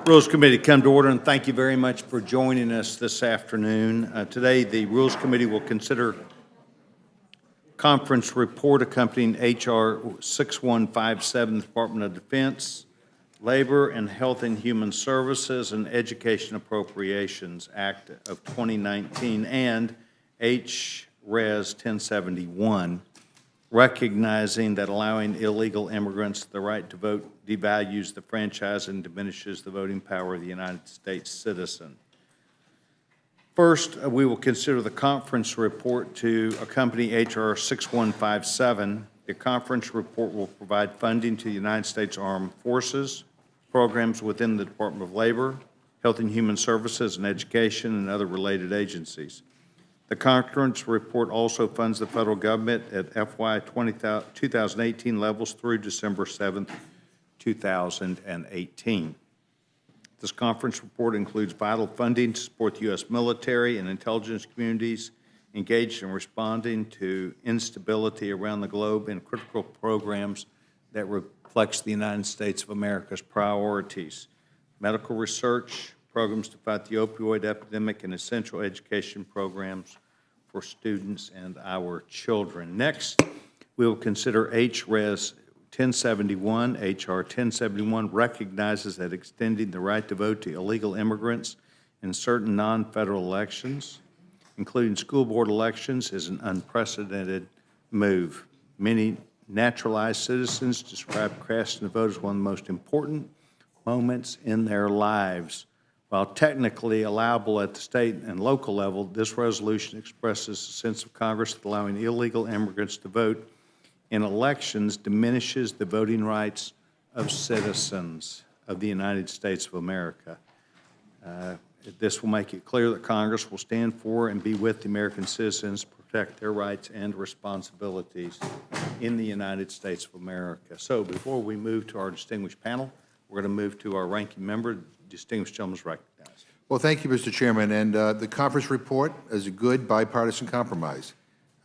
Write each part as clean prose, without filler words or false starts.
Rules Committee come to order, and thank you very much for joining us this afternoon. Today, the Rules Committee will consider conference report accompanying H.R. 6157, Department of Defense, Labor and Health and Human Services, and Education Appropriations Act of 2019, and H.Res. 1071, recognizing that allowing illegal immigrants the right to vote devalues the franchise and diminishes the voting power of the United States citizen. First, we will consider the conference report to accompany H.R. 6157. The conference report will provide funding to the United States Armed Forces, programs within the Department of Labor, Health and Human Services, and Education, and other related agencies. The conference report also funds the federal government at FY 2018 levels through December 7th, 2018. This conference report includes vital funding to support the U.S. military and intelligence communities engaged in responding to instability around the globe and critical programs that reflects the United States of America's priorities. Medical research, programs to fight the opioid epidemic, and essential education programs for students and our children. Next, we will consider H.Res. 1071. H.R. 1071 recognizes that extending the right to vote to illegal immigrants in certain non-federal elections, including school board elections, is an unprecedented move. Many naturalized citizens describe casting a vote as one of the most important moments in their lives. While technically allowable at the state and local level, this resolution expresses a sense of Congress that allowing illegal immigrants to vote in elections diminishes the voting rights of citizens of the United States of America. This will make it clear that Congress will stand for and be with the American citizens to protect their rights and responsibilities in the United States of America. So before we move to our distinguished panel, we're going to move to our ranking member. Distinguished gentleman is recognized. Well, thank you, Mr. Chairman. And the conference report is a good bipartisan compromise.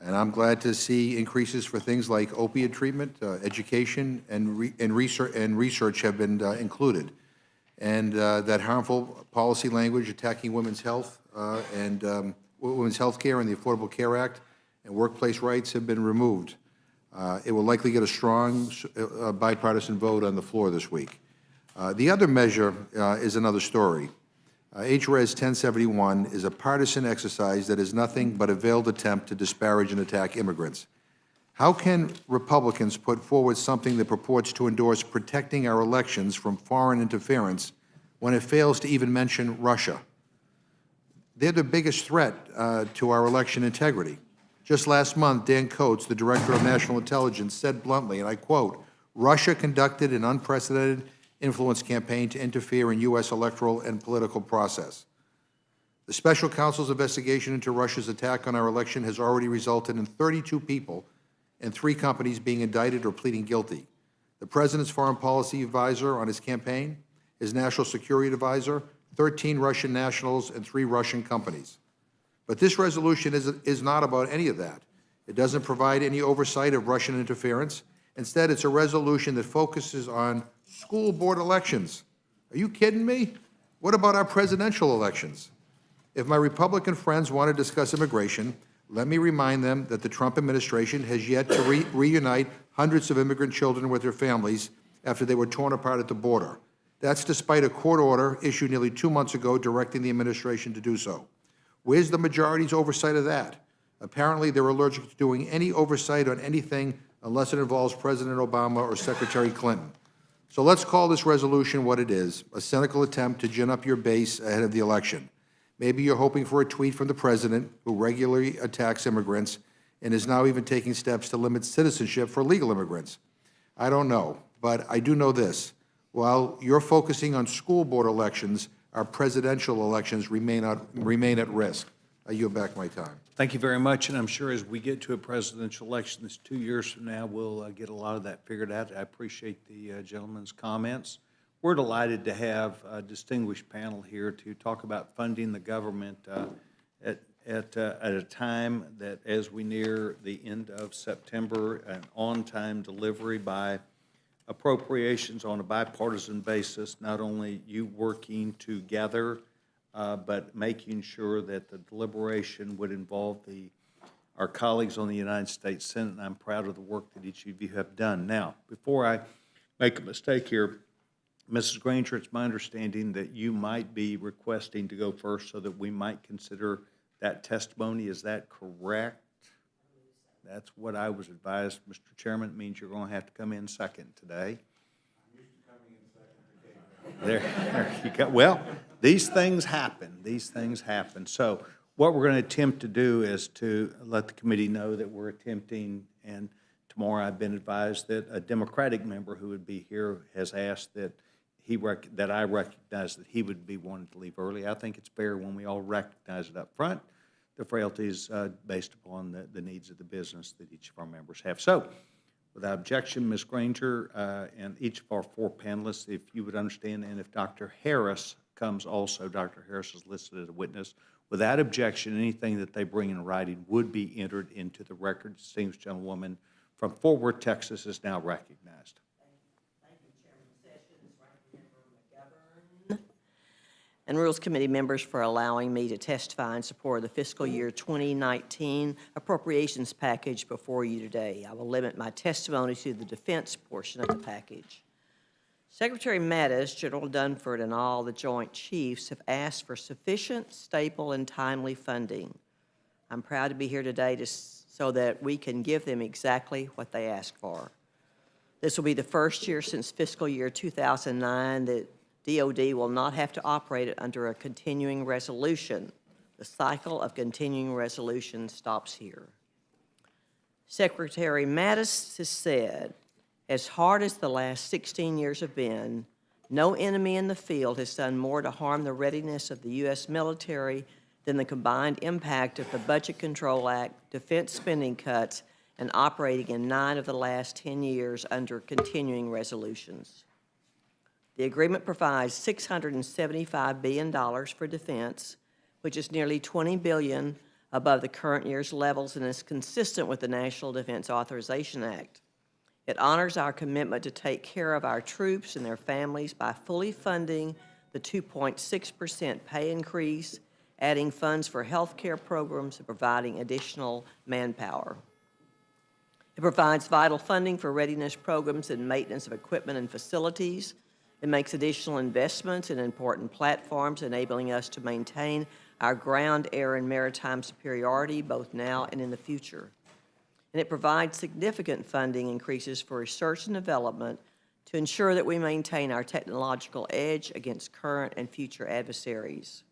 And I'm glad to see increases for things like opiate treatment, education, and research have been included. And that harmful policy language attacking women's health and women's health care and the Affordable Care Act and workplace rights have been removed. It will likely get a strong bipartisan vote on the floor this week. The other measure is another story. H.Res. 1071 is a partisan exercise that is nothing but a veiled attempt to disparage and attack immigrants. How can Republicans put forward something that purports to endorse protecting our elections from foreign interference when it fails to even mention Russia? They're the biggest threat to our election integrity. Just last month, Dan Coates, the Director of National Intelligence, said bluntly, and I quote, "Russia conducted an unprecedented influence campaign to interfere in U.S. electoral and political process." The special counsel's investigation into Russia's attack on our election has already resulted in 32 people and 3 companies being indicted or pleading guilty. The President's foreign policy advisor on his campaign, his national security advisor, 13 Russian nationals, and 3 Russian companies. But this resolution is not about any of that. It doesn't provide any oversight of Russian interference. Instead, it's a resolution that focuses on school board elections. Are you kidding me? What about our presidential elections? If my Republican friends want to discuss immigration, let me remind them that the Trump administration has yet to reunite hundreds of immigrant children with their families after they were torn apart at the border. That's despite a court order issued nearly 2 months ago directing the administration to do so. Where's the majority's oversight of that? Apparently, they're allergic to doing any oversight on anything unless it involves President Obama or Secretary Clinton. So let's call this resolution what it is, a cynical attempt to gin up your base ahead of the election. Maybe you're hoping for a tweet from the President, who regularly attacks immigrants and is now even taking steps to limit citizenship for legal immigrants. I don't know, but I do know this. While you're focusing on school board elections, our presidential elections remain at risk. I yield back my time. Thank you very much, and I'm sure as we get to a presidential election this 2 years from now, we'll get a lot of that figured out. I appreciate the gentleman's comments. We're delighted to have a distinguished panel here to talk about funding the government at a time that, as we near the end of September, an on-time delivery by appropriations on a bipartisan basis, not only you working together, but making sure that the deliberation would involve our colleagues on the United States Senate, and I'm proud of the work that each of you have done. Now, before I make a mistake here, Mrs. Granger, it's my understanding that you might be requesting to go first so that we might consider that testimony. Is that correct? That's what I was advised, Mr. Chairman. It means you're going to have to come in second today. I'm used to coming in second. There you go. Well, these things happen. These things happen. So what we're going to attempt to do is to let the committee know that we're attempting, and tomorrow I've been advised that a Democratic member who would be here has asked that I recognize that he would be wanting to leave early. I think it's fair when we all recognize it up front, the frailties based upon the needs of the business that each of our members have. So, without objection, Ms. Granger and each of our four panelists, if you would understand, and if Dr. Harris comes also, Dr. Harris is listed as a witness. Without objection, anything that they bring in writing would be entered into the record. Distinguished gentlewoman from Fort Worth, Texas, is now recognized. Thank you, Chairman Sessions, Ranking Member McGovern, and Rules Committee members for allowing me to testify in support of the fiscal year 2019 appropriations package before you today. I will limit my testimony to the defense portion of the package. Secretary Mattis, General Dunford, and all the Joint Chiefs have asked for sufficient, stable, and timely funding. I'm proud to be here today so that we can give them exactly what they asked for. This will be the first year since fiscal year 2009 that DOD will not have to operate it under a continuing resolution. The cycle of continuing resolution stops here. Secretary Mattis has said, as hard as the last 16 years have been, no enemy in the field has done more to harm the readiness of the U.S. military than the combined impact of the Budget Control Act, defense spending cuts, and operating in 9 of the last 10 years under continuing resolutions. The agreement provides $675 billion for defense, which is nearly $20 billion above the current year's levels and is consistent with the National Defense Authorization Act. It honors our commitment to take care of our troops and their families by fully funding the 2.6% pay increase, adding funds for health care programs, and providing additional manpower. It provides vital funding for readiness programs and maintenance of equipment and facilities. It makes additional investments in important platforms, enabling us to maintain our ground, air, and maritime superiority both now and in the future. And it provides significant funding increases for research and development to ensure that we maintain our technological edge against current and future adversaries.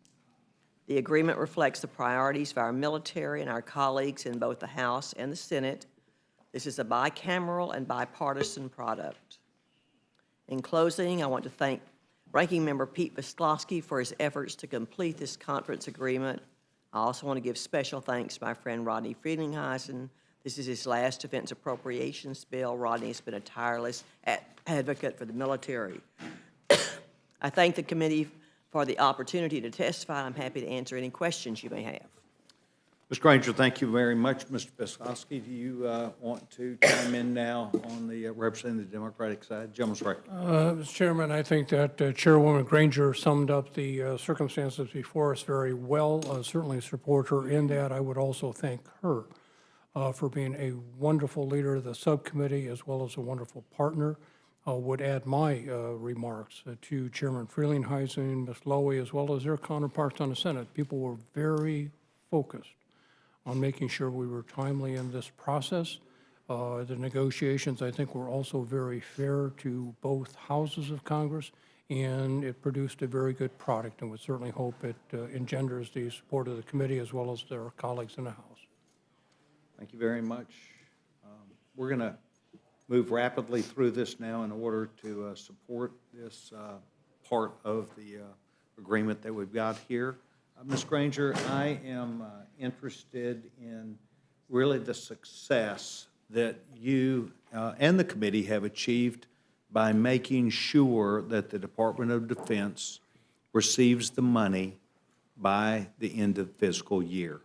The agreement reflects the priorities of our military and our colleagues in both the House and the Senate. This is a bicameral and bipartisan product. In closing, I want to thank Ranking Member Pete Visklosky for his efforts to complete this conference agreement. I also want to give special thanks to my friend Rodney Frelinghuysen. This is his last defense appropriations bill. Rodney has been a tireless advocate for the military. I thank the committee for the opportunity to testify. I'm happy to answer any questions you may have. Ms. Granger, thank you very much. Mr. Visklosky, do you want to chime in now on the representing the Democratic side? Gentleman's right. Mr. Chairman, I think that Chairwoman Granger summed up the circumstances before us very well. Certainly support her in that. I would also thank her for being a wonderful leader of the subcommittee as well as a wonderful partner. Would add my remarks to Chairman Frelinghuysen, Ms. Lowy, as well as their counterparts on the Senate. People were very focused on making sure we were timely in this process. The negotiations, I think, were also very fair to both houses of Congress, and it produced a very good product, and would certainly hope it engenders the support of the committee as well as their colleagues in the House. Thank you very much. We're going to move rapidly through this now in order to support this part of the agreement that we've got here. Ms. Granger, I am interested in really the success that you and the committee have achieved by making sure that the Department of Defense receives the money by the end of the fiscal year.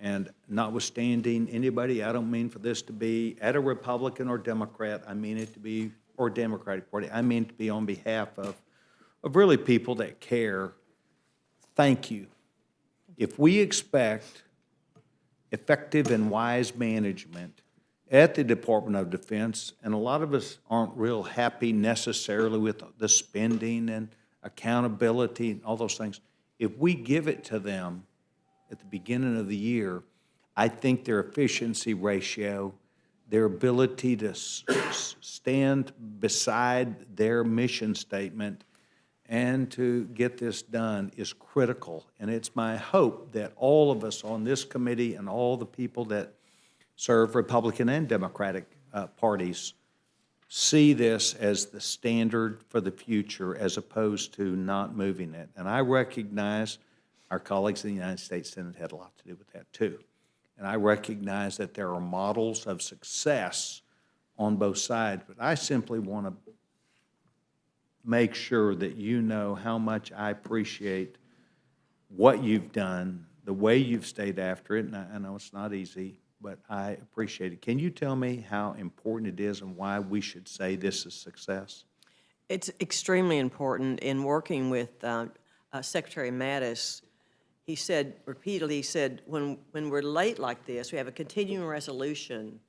And notwithstanding anybody, I don't mean for this to be at a Republican or Democrat, I mean it to be or Democratic Party. I mean to be on behalf of really people that care. Thank you. If we expect effective and wise management at the Department of Defense, and a lot of us aren't real happy necessarily with the spending and accountability and all those things, if we give it to them at the beginning of the year, I think their efficiency ratio, their ability to stand beside their mission statement and to get this done is critical. And it's my hope that all of us on this committee and all the people that serve Republican and Democratic parties see this as the standard for the future as opposed to not moving it. And I recognize our colleagues in the United States Senate had a lot to do with that too. And I recognize that there are models of success on both sides, but I simply want to make sure that you know how much I appreciate what you've done, the way you've stayed after it, and I know it's not easy, but I appreciate it. Can you tell me how important it is and why we should say this is success? It's extremely important. In working with Secretary Mattis, he said repeatedly, he said, when we're late like this, we have a continuing resolution,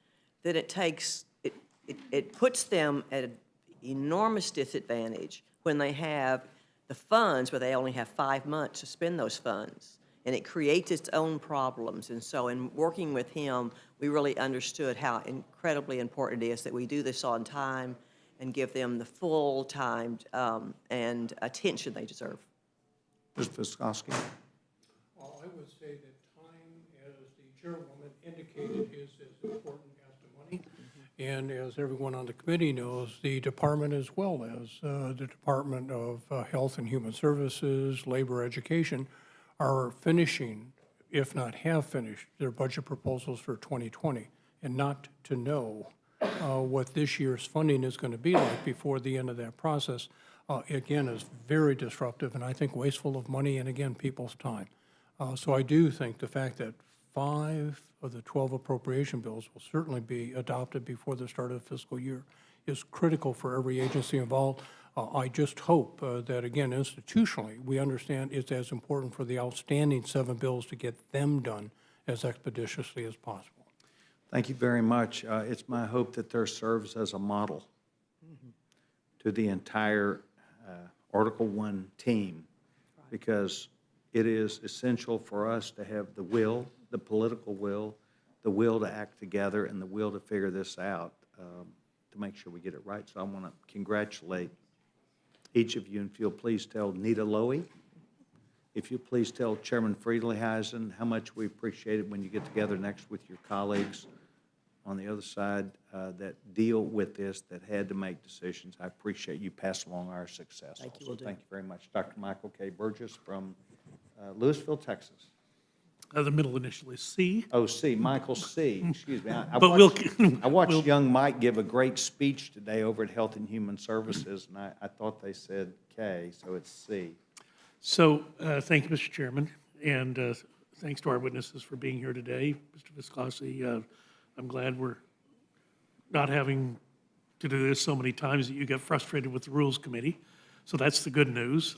that it puts them at an enormous disadvantage when they have the funds where they only have 5 months to spend those funds. And it creates its own problems. And so in working with him, we really understood how incredibly important it is that we do this on time and give them the full time and attention they deserve. Mr. Fiskowski? Well, I would say that time, as the chairwoman indicated, is as important as the money. And as everyone on the committee knows, the department as well as the Department of Health and Human Services, Labor, Education, are finishing, if not have finished, their budget proposals for 2020, and not to know what this year's funding is going to be like before the end of that process, again, is very disruptive and I think wasteful of money and, again, people's time. So I do think the fact that 5 of the 12 appropriation bills will certainly be adopted before the start of the fiscal year is critical for every agency involved. I just hope that, again, institutionally, we understand it's as important for the outstanding 7 bills to get them done as expeditiously as possible. Thank you very much. It's my hope that there serves as a model to the entire Article I team, because it is essential for us to have the will, the political will, the will to act together, and the will to figure this out to make sure we get it right. So I want to congratulate each of you, and if you'll please tell Nita Lowy, if you'll please tell Chairman Friedliheisen how much we appreciate it when you get together next with your colleagues on the other side that deal with this, that had to make decisions. I appreciate you pass along our success. Thank you, also. will do. Thank you very much. Dr. Michael K. Burgess from Louisville, Texas. The middle initial is C. Oh, C, Michael C., excuse me. I But watched young Mike give a great speech today over at Health and Human Services, and I thought they said K, so it's C. So, thank you, Mr. Chairman, and thanks to our witnesses for being here today. Mr. Viscosi, I'm glad we're not having to do this so many times that you get frustrated with the Rules Committee. So that's the good news.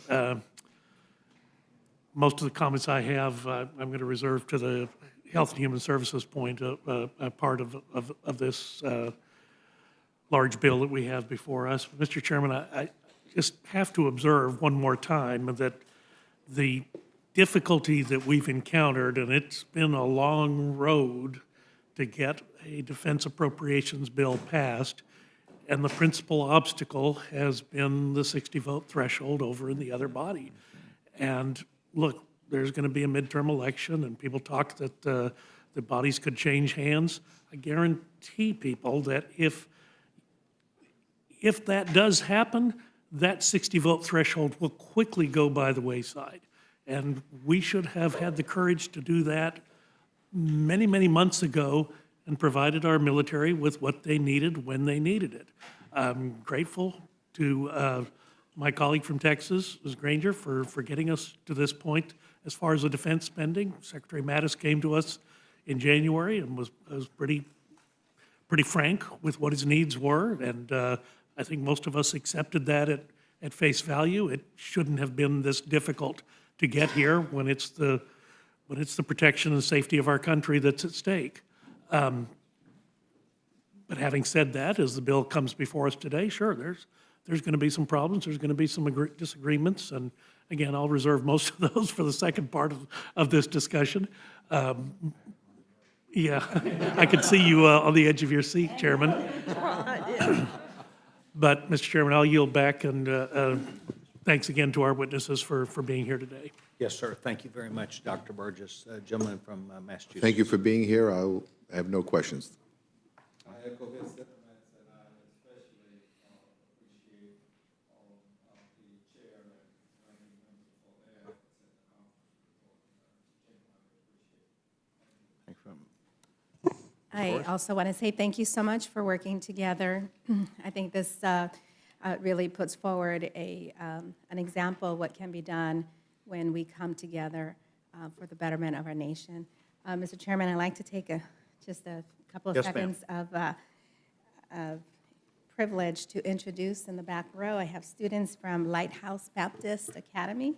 Most of the comments I have, I'm going to reserve to the Health and Human Services point, a part of this large bill that we have before us. Mr. Chairman, I just have to observe one more time that the difficulty that we've encountered, and it's been a long road to get a defense appropriations bill passed, and the principal obstacle has been the 60-vote threshold over in the other body. And look, there's going to be a midterm election, and people talk that the bodies could change hands. I guarantee people that if that does happen, that 60-vote threshold will quickly go by the wayside. And we should have had the courage to do that many, many months ago and provided our military with what they needed when they needed it. I'm grateful to my colleague from Texas, Ms. Granger, for getting us to this point as far as the defense spending. Secretary Mattis came to us in January and was pretty frank with what his needs were, and I think most of us accepted that at face value. It shouldn't have been this difficult to get here when it's the protection and safety of our country that's at stake. But having said that, as the bill comes before us today, sure, there's going to be some problems, there's going to be some disagreements, and again, I'll reserve most of those for the second part of this discussion. Yeah, I could see you on the edge of your seat, Chairman. But, Mr. Chairman, I'll yield back, and thanks again to our witnesses for being here today. Yes, sir. Thank you very much, Dr. Burgess. Gentleman from Massachusetts. Thank you for being here. I have no questions. I echo his sentiments, and I especially appreciate all of the chair and ranking members for their efforts in the conference report. Thank you. I also want to say thank you so much for working together. I think this really puts forward an example of what can be done when we come together for the betterment of our nation. Mr. Chairman, I'd like to take just a couple of Yes, ma'am. seconds of privilege to introduce in the back row. I have students from Lighthouse Baptist Academy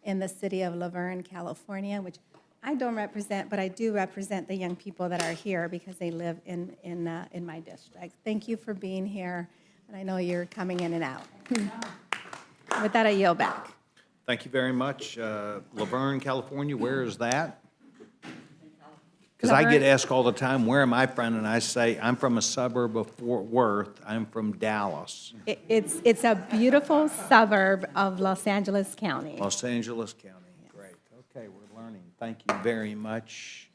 in the city of Laverne, California, which I don't represent, but I do represent the young people that are here because they live in my district. Thank you for being here, and I know you're coming in and out. With that, I yield back. Thank you very much. Laverne, California, where is that? Because I get Laverne- asked all the time, where am I from? And I say, I'm from a suburb of Fort Worth. I'm from Dallas, It's a beautiful suburb of Los Angeles County. Los Angeles County. Great. Okay, we're learning. Thank you very much.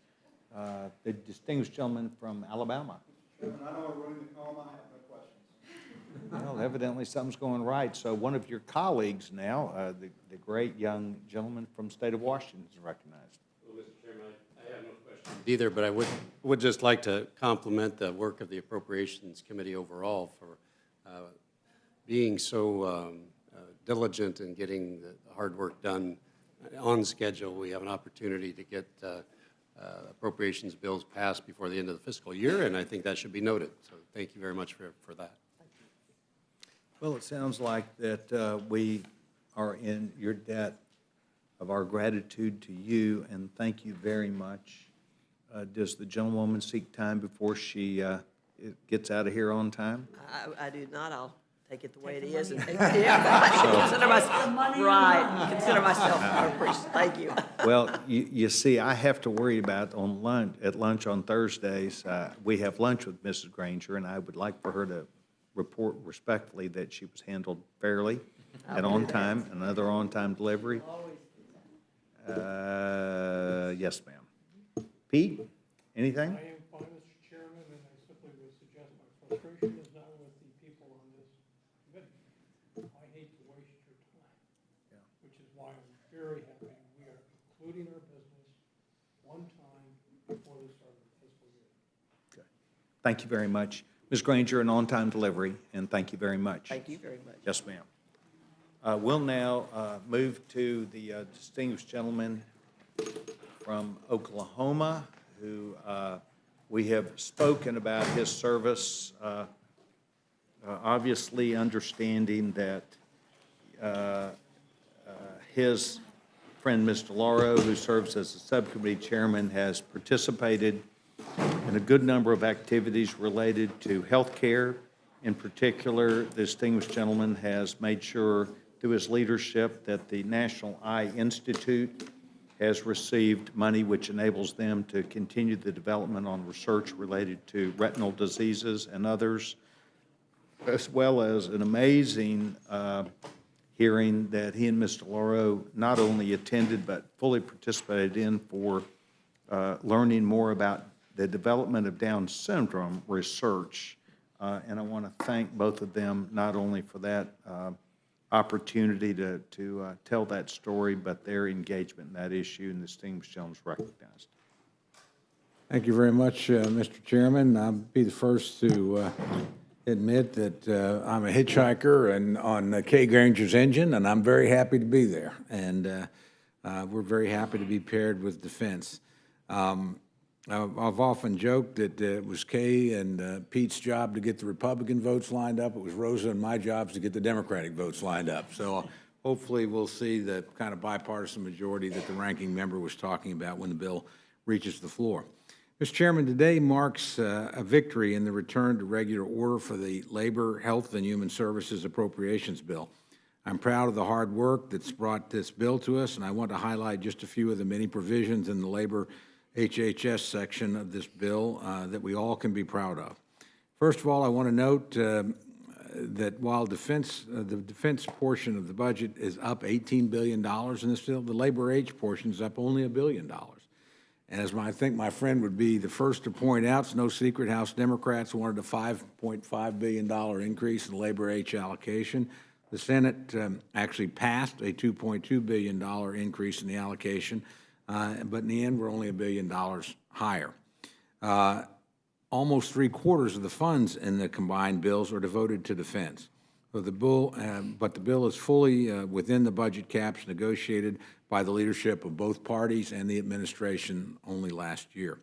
The distinguished gentleman from Alabama. Chairman, I know we're running the call, I have no questions. Well, evidently something's going right. So one of your colleagues now, the great young gentleman from the state of Washington is recognized. Well, Mr. Chairman, I have no questions either, but I would just like to compliment the work of the Appropriations Committee overall for being so diligent in getting the hard work done on schedule. We have an opportunity to get appropriations bills passed before the end of the fiscal year, and I think that should be noted. So thank you very much for that. Well, it sounds like that we are in your debt of our gratitude to you, and thank you very much. Does the gentlewoman seek time before she gets out of here on time? I do not. I'll take it the way it is. Consider myself appreciative. Thank you. Well, you see, I have to worry about at lunch on Thursdays. We have lunch with Mrs. Granger, and I would like for her to report respectfully that she was handled fairly and on time, another on-time delivery. Yes, ma'am. Pete, anything? I am fine, Mr. Chairman, and I simply would suggest my frustration is not with the people on this committee. I hate to waste your time, which is why I'm very happy we are concluding our business one time before the start of the fiscal year. Okay. Thank you very much. Ms. Granger, an on-time delivery, and thank you very much. Thank you very much. Yes, ma'am. We'll now move to the distinguished gentleman from Oklahoma, who we have spoken about his service, obviously understanding that his friend, Mr. Lauro, who serves as the subcommittee chairman, has participated in a good number of activities related to health care. In particular, the distinguished gentleman has made sure through his leadership that the National Eye Institute has received money which enables them to continue the development on research related to retinal diseases and others, as well as an amazing hearing that he and Mr. Lauro not only attended but fully participated in for learning more about the development of Down syndrome research. And I want to thank both of them not only for that opportunity to tell that story, but their engagement in that issue, and the distinguished gentleman is recognized. Thank you very much, Mr. Chairman. I'll be the first to admit that I'm a hitchhiker and on Kay Granger's engine, and I'm very happy to be there. And we're very happy to be paired with Defense. I've often joked that it was Kay and Pete's job to get the Republican votes lined up. It was Rosa and my jobs to get the Democratic votes lined up. So hopefully we'll see the kind of bipartisan majority that the ranking member was talking about when the bill reaches the floor. Mr. Chairman, today marks a victory in the return to regular order for the Labor, Health, and Human Services Appropriations Bill. I'm proud of the hard work that's brought this bill to us, and I want to highlight just a few of the many provisions in the Labor H.H.S. section of this bill that we all can be proud of. First of all, I want to note that while the defense portion of the budget is up $18 billion in this bill, the Labor H portion is up only $1 billion. And as I think my friend would be the first to point out, it's no secret House Democrats wanted a $5.5 billion increase in Labor H allocation. The Senate actually passed a $2.2 billion increase in the allocation, but in the end, we're only $1 billion higher. Almost 3/4 of the funds in the combined bills are devoted to defense. So but the bill is fully within the budget caps negotiated by the leadership of both parties and the administration only last year.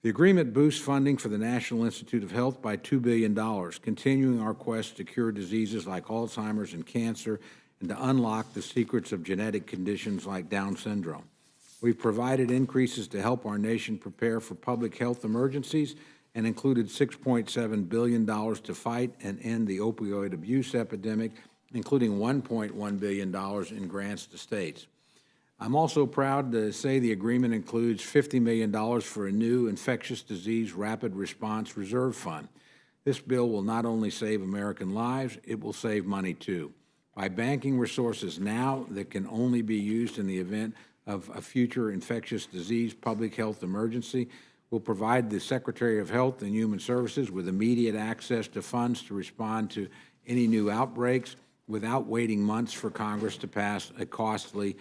The agreement boosts funding for the National Institute of Health by $2 billion, continuing our quest to cure diseases like Alzheimer's and cancer and to unlock the secrets of genetic conditions like Down syndrome. We've provided increases to help our nation prepare for public health emergencies and included $6.7 billion to fight and end the opioid abuse epidemic, including $1.1 billion in grants to states. I'm also proud to say the agreement includes $50 million for a new infectious disease rapid response reserve fund. This bill will not only save American lives, it will save money too. By banking resources now that can only be used in the event of a future infectious disease public health emergency, will provide the Secretary of Health and Human Services with immediate access to funds to respond to any new outbreaks without waiting months for Congress to pass a costly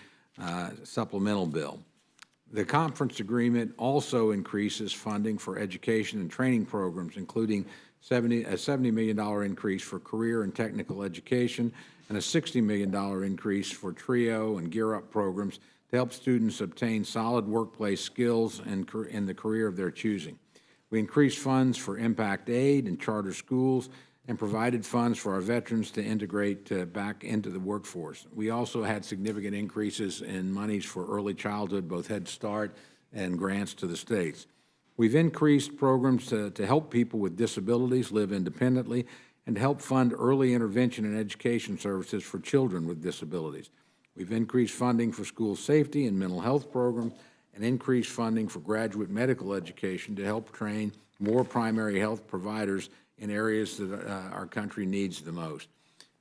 supplemental bill. The conference agreement also increases funding for education and training programs, including a $70 million increase for career and technical education and a $60 million increase for TRIO and Gear Up programs to help students obtain solid workplace skills in the career of their choosing. We increased funds for impact aid and charter schools and provided funds for our veterans to integrate back into the workforce. We also had significant increases in monies for early childhood, both Head Start and grants to the states. We've increased programs to help people with disabilities live independently and to help fund early intervention and education services for children with disabilities. We've increased funding for school safety and mental health programs and increased funding for graduate medical education to help train more primary health providers in areas that our country needs the most.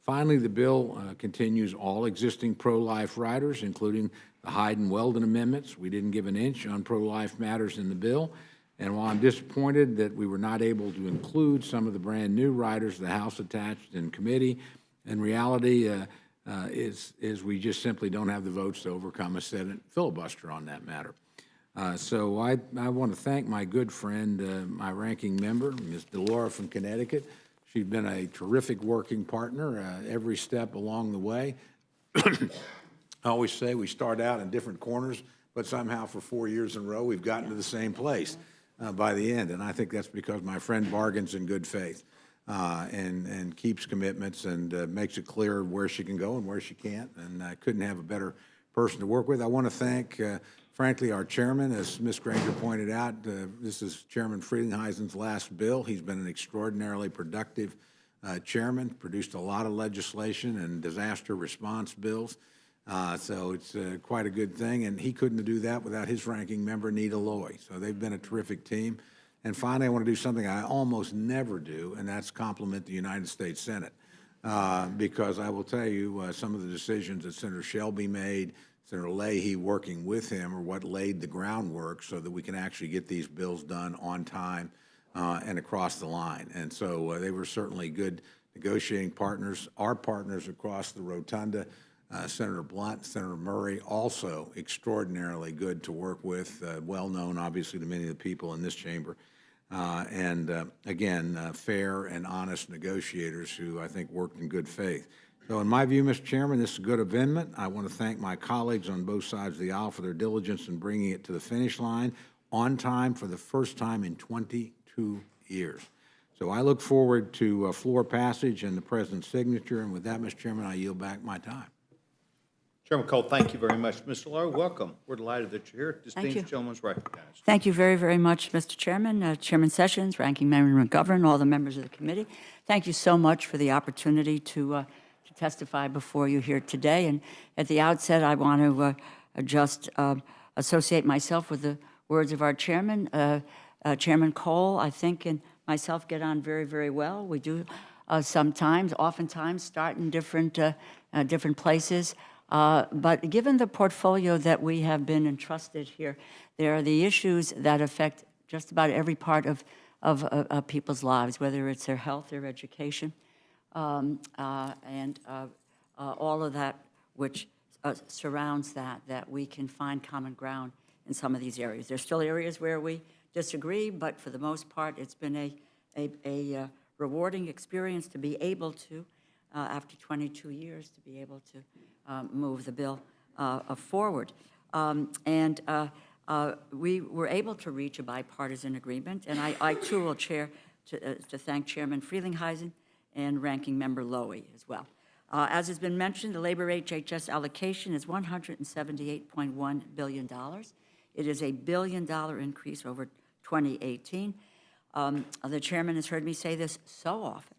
Finally, the bill continues all existing pro-life riders, including the Hyde and Weldon amendments. We didn't give an inch on pro-life matters in the bill, and while I'm disappointed that we were not able to include some of the brand-new riders the House attached in committee, in reality is we just simply don't have the votes to overcome a Senate filibuster on that matter. So I want to thank my good friend, my ranking member, Ms. DeLaura from Connecticut. She's been a terrific working partner every step along the way. I always say we start out in different corners, but somehow for 4 years in a row, we've gotten to the same place by the end. And I think that's because my friend bargains in good faith and keeps commitments and makes it clear where she can go and where she can't. And I couldn't have a better person to work with. I want to thank frankly, our chairman, as Ms. Granger pointed out, this is Chairman Friedenheisen's last bill. He's been an extraordinarily productive chairman, produced a lot of legislation and disaster response bills. So it's quite a good thing, and he couldn't do that without his ranking member, Nita Loy. So they've been a terrific team. And finally, I want to do something I almost never do, and that's compliment the United States Senate. Because I will tell you, some of the decisions that Senator Shelby made, Senator Leahy working with him, are what laid the groundwork so that we can actually get these bills done on time and across the line. And so they were certainly good negotiating partners. Our partners across the rotunda, Senator Blunt, Senator Murray, also extraordinarily good to work with, well-known, obviously, to many of the people in this chamber. Again, fair and honest negotiators who I think worked in good faith. So in my view, Mr. Chairman, this is a good amendment. I want to thank my colleagues on both sides of the aisle for their diligence in bringing it to the finish line on time for the first time in 22 years. So I look forward to floor passage and the president's signature, and with that, Mr. Chairman, I yield back my time. Chairman Cole, thank you very much. Mr. Lowe, welcome. We're delighted that you're here. you. Distinguished gentleman is recognized. Thank you very, very much, Mr. Chairman, Chairman Sessions, Ranking Member McGovern, all the members of the committee. Thank you so much for the opportunity to testify before you here today. And at the outset, I want to just associate myself with the words of our chairman, Chairman Cole. I think and myself get on very, very well. We do oftentimes start in different places. But given the portfolio that we have been entrusted here, there are the issues that affect just about every part of people's lives, whether it's their health, their education, and all of that which surrounds that we can find common ground in some of these areas. There's still areas where we disagree, but for the most part, it's been a rewarding experience to be able to, after 22 years, to be able to move the bill forward. We were able to reach a bipartisan agreement, and I too will chair to thank Chairman Frelinghuysen and Ranking Member Lowy as well. As has been mentioned, the labor HHS allocation is $178.1 billion. It is a $1 billion increase over 2018. The chairman has heard me say this so often,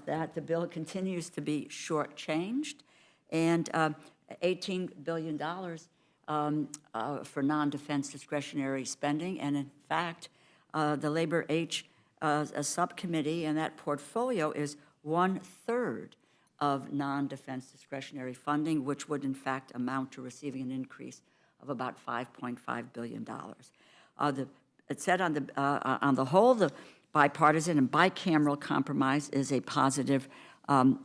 that the bill continues to be shortchanged, and $18 billion for non-defense discretionary spending. And in fact, the Labor Subcommittee and that portfolio is 1/3 of non-defense discretionary funding, which would in fact amount to receiving an increase of about $5.5 billion. It said on the whole, the bipartisan and bicameral compromise is a positive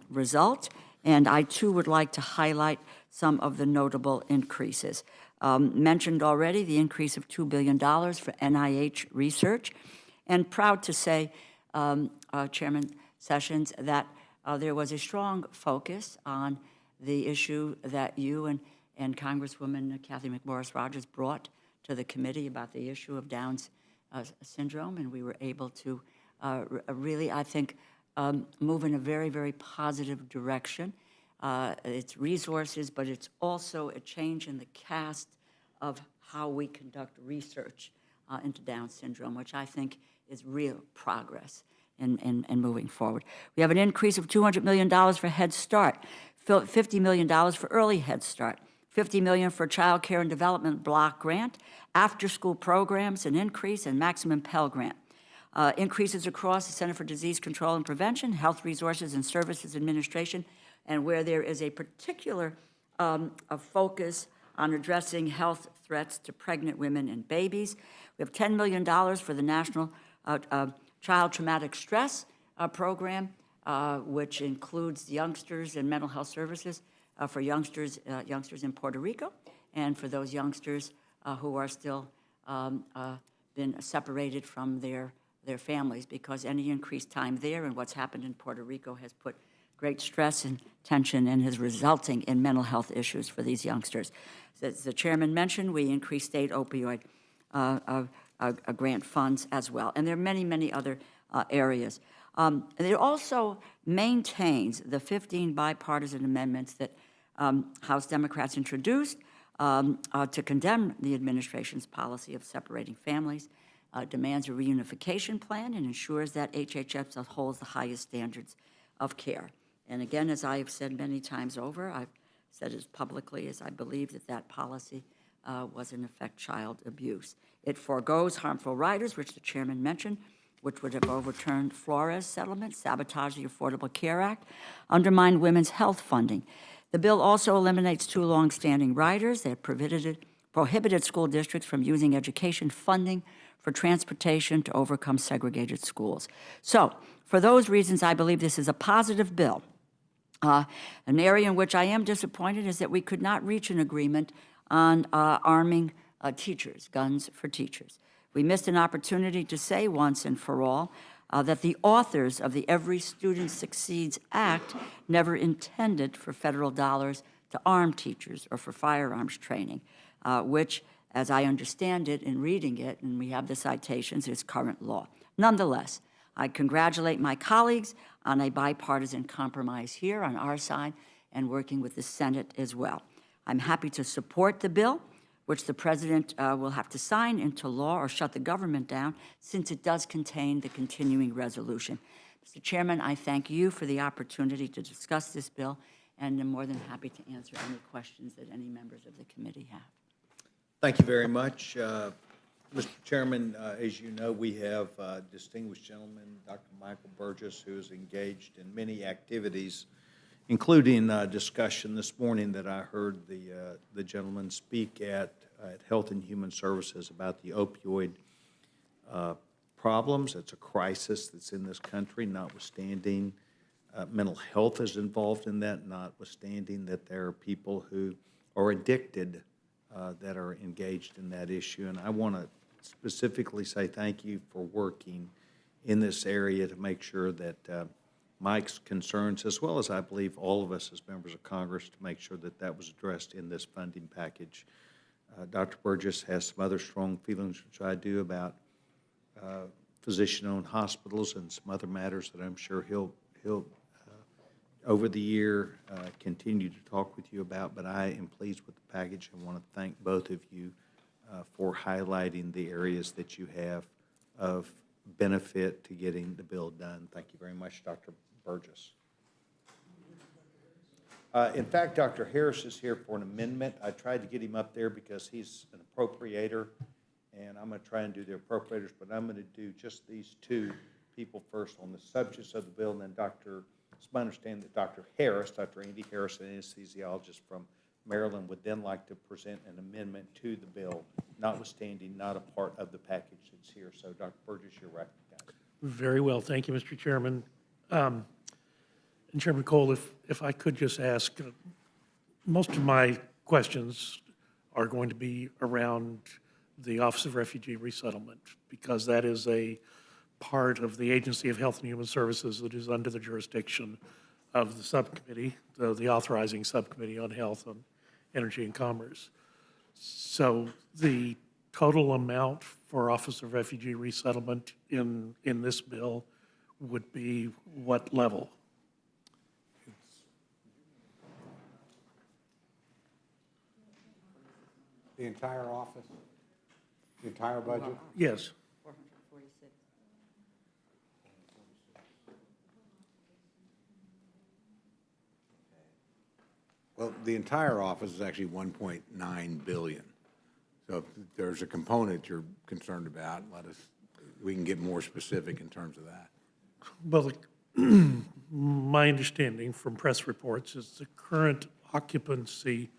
result, and I too would like to highlight some of the notable increases. Mentioned already the increase of $2 billion for NIH research, and proud to say, Chairman Sessions, that there was a strong focus on the issue that you and Congresswoman Kathy McMorris Rodgers brought to the committee about the issue of Down's syndrome, and we were able to really, I think, move in a very, very positive direction. It's resources, but it's also a change in the cast of how we conduct research into Down syndrome, which I think is real progress in moving forward. We have an increase of $200 million for Head Start, $50 million for Early Head Start, $50 million for Child Care and Development Block Grant, after-school programs, an increase, and maximum Pell Grant. Increases across the Center for Disease Control and Prevention, Health Resources and Services Administration, and where there is a particular a focus on addressing health threats to pregnant women and babies. We have $10 million for the National Child Traumatic Stress Program, which includes youngsters and mental health services for youngsters in Puerto Rico, and for those youngsters who are still been separated from their families, because any increased time there and what's happened in Puerto Rico has put great stress and tension and is resulting in mental health issues for these youngsters. As the chairman mentioned, we increased state opioid grant funds as well. And there are many, many other areas. And it also maintains the 15 bipartisan amendments that House Democrats introduced to condemn the administration's policy of separating families, demands a reunification plan, and ensures that HHS upholds the highest standards of care. And again, as I have said many times over, I've said as publicly as I believe that policy was in effect child abuse. It forgoes harmful riders, which the chairman mentioned, which would have overturned Flores settlement, sabotaged the Affordable Care Act, undermined women's health funding. The bill also eliminates two longstanding riders that prohibited school districts from using education funding for transportation to overcome segregated schools. So, for those reasons, I believe this is a positive bill. An area in which I am disappointed is that we could not reach an agreement on arming teachers, guns for teachers. We missed an opportunity to say once and for all that the authors of the Every Student Succeeds Act never intended for federal dollars to arm teachers or for firearms training, which as I understand it in reading it, and we have the citations, is current law. Nonetheless, I congratulate my colleagues on a bipartisan compromise here on our side and working with the Senate as well. I'm happy to support the bill, which the President will have to sign into law or shut the government down, since it does contain the continuing resolution. Mr. Chairman, I thank you for the opportunity to discuss this bill, and I'm more than happy to answer any questions that any members of the committee have. Thank you very much. Mr. Chairman, as you know, we have a distinguished gentleman, Dr. Michael Burgess, who is engaged in many activities, including discussion this morning that I heard the gentleman speak at Health and Human Services about the opioid problems. It's a crisis that's in this country, notwithstanding mental health is involved in that, notwithstanding that there are people who are addicted that are engaged in that issue. And I want to specifically say thank you for working in this area to make sure that Mike's concerns, as well as I believe all of us as members of Congress, to make sure that that was addressed in this funding package. Dr. Burgess has some other strong feelings, which I do, about physician-owned hospitals and some other matters that I'm sure he'll over the year continue to talk with you about. But I am pleased with the package and want to thank both of you for highlighting the areas that you have of benefit to getting the bill done. Thank you very much, Dr. Burgess. In fact, Dr. Harris is here for an amendment. I tried to get him up there because he's an appropriator, and I'm going to try and do the appropriators, but I'm going to do just these two people first on the subjects of the bill, and then it's my understanding that Dr. Harris, Dr. Andy Harris, an anesthesiologist from Maryland, would then like to present an amendment to the bill, notwithstanding not a part of the package that's here. So, Dr. Burgess, you're recognized. Very well. Thank you, Mr. Chairman. And Chairman Cole, if I could just ask, most of my questions are going to be around the Office of Refugee Resettlement, because that is a part of the Agency of Health and Human Services that is under the jurisdiction of the subcommittee, the authorizing subcommittee on health and energy and commerce. So the total amount for Office of Refugee Resettlement in this bill would be what level? The entire office? The entire budget? Yes. 446. Well, the entire office is actually 1.9 billion. So if there's a component you're concerned about, we can get more specific in terms of that. Well, my understanding from press reports is the current occupancy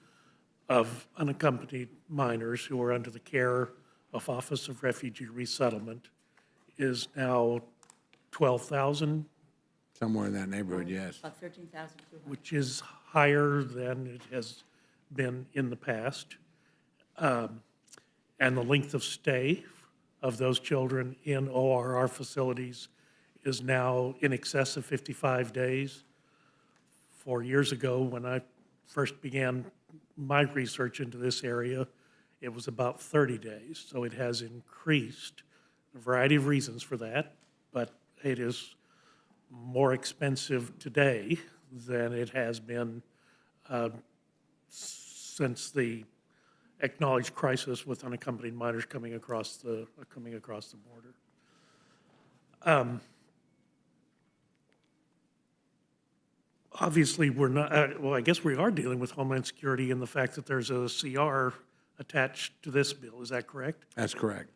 of unaccompanied minors who are under the care of Office of Refugee Resettlement is now 12,000, Somewhere in that neighborhood, yes. About 13,200. which is higher than it has been in the past. And the length of stay of those children in ORR facilities is now in excess of 55 days. 4 years ago, when I first began my research into this area, it was about 30 days. So it has increased, a variety of reasons for that, but it is more expensive today than it has been since the acknowledged crisis with unaccompanied minors coming across the border. Obviously, we're not, well, I guess we are dealing with Homeland Security in the fact that there's a CR attached to this bill. Is that correct? That's correct.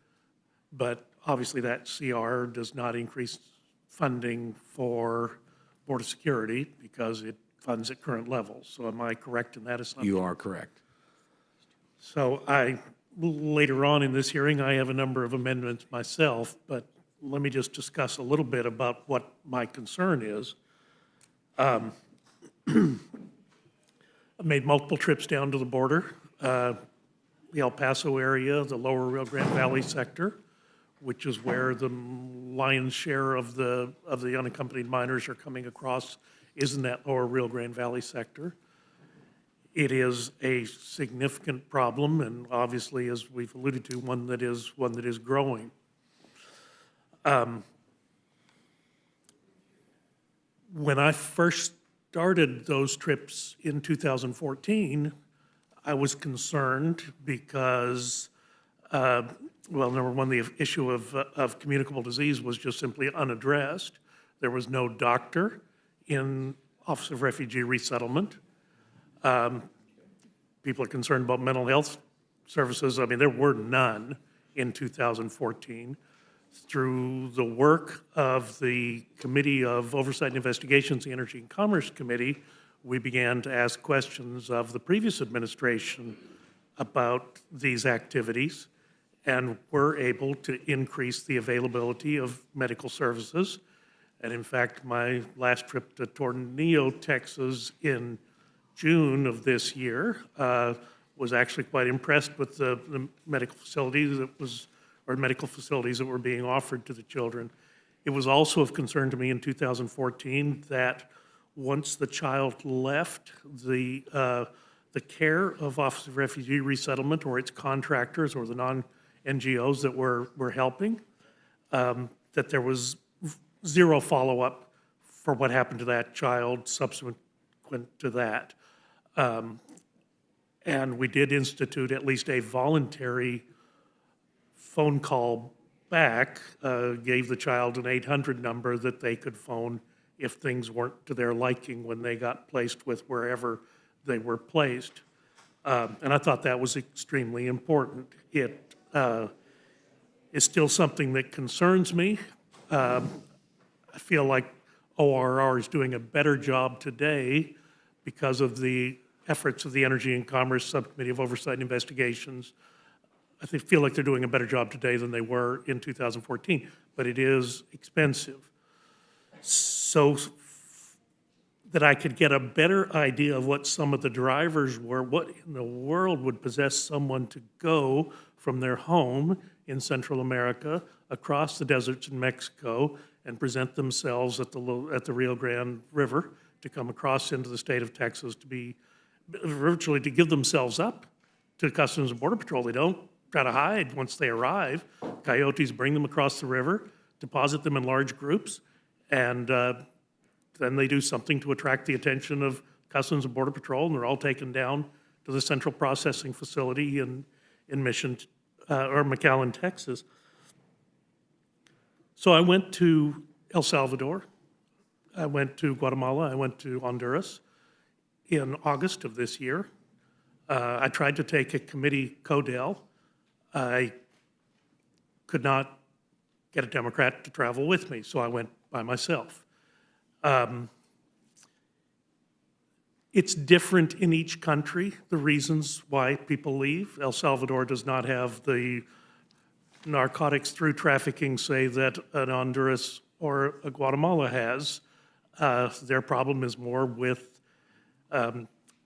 But obviously, that CR does not increase funding for Border Security because it funds at current levels. So am I correct in that assumption? You are correct. So later on in this hearing, I have a number of amendments myself, but let me just discuss a little bit about what my concern is. I've made multiple trips down to the border, the El Paso area, the lower Rio Grande Valley sector, which is where the lion's share of the unaccompanied minors are coming across, is in that lower Rio Grande Valley sector. It is a significant problem, and obviously, as we've alluded to, one that is growing. When I first started those trips in 2014, I was concerned because, well, number one, the issue of communicable disease was just simply unaddressed. There was no doctor in Office of Refugee Resettlement. People are concerned about mental health services. I mean, there were none in 2014. Through the work of the Committee of Oversight and Investigations, the Energy and Commerce Committee, we began to ask questions of the previous administration about these activities, and were able to increase the availability of medical services. And in fact, my last trip to Tornillo, Texas in June of this year was actually quite impressed with the medical facilities medical facilities that were being offered to the children. It was also of concern to me in 2014 that once the child left the care of Office of Refugee Resettlement or its contractors or the non-NGOs that were helping, that there was zero follow-up for what happened to that child subsequent to that. And we did institute at least a voluntary phone call back, gave the child an 800 number that they could phone if things weren't to their liking when they got placed with wherever they were placed. And I thought that was extremely important. It is still something that concerns me. I feel like ORR is doing a better job today because of the efforts of the Energy and Commerce Subcommittee of Oversight and Investigations. I feel like they're doing a better job today than they were in 2014, but it is expensive. So that I could get a better idea of what some of the drivers were, what in the world would possess someone to go from their home in Central America across the deserts in Mexico and present themselves at the Rio Grande River to come across into the state of Texas to be virtually to give themselves up to Customs and Border Patrol. They don't try to hide once they arrive. Coyotes bring them across the river, deposit them in large groups, and then they do something to attract the attention of Customs and Border Patrol, and they're all taken down to the central processing facility in Mission or McAllen, Texas. So I went to El Salvador, I went to Guatemala, I went to Honduras in August of this year. I tried to take a committee CODEL. I could not get a Democrat to travel with me, so I went by myself. It's different in each country, the reasons why people leave. El Salvador does not have the narcotics through trafficking, say, that an Honduras or a Guatemala has. Their problem is more with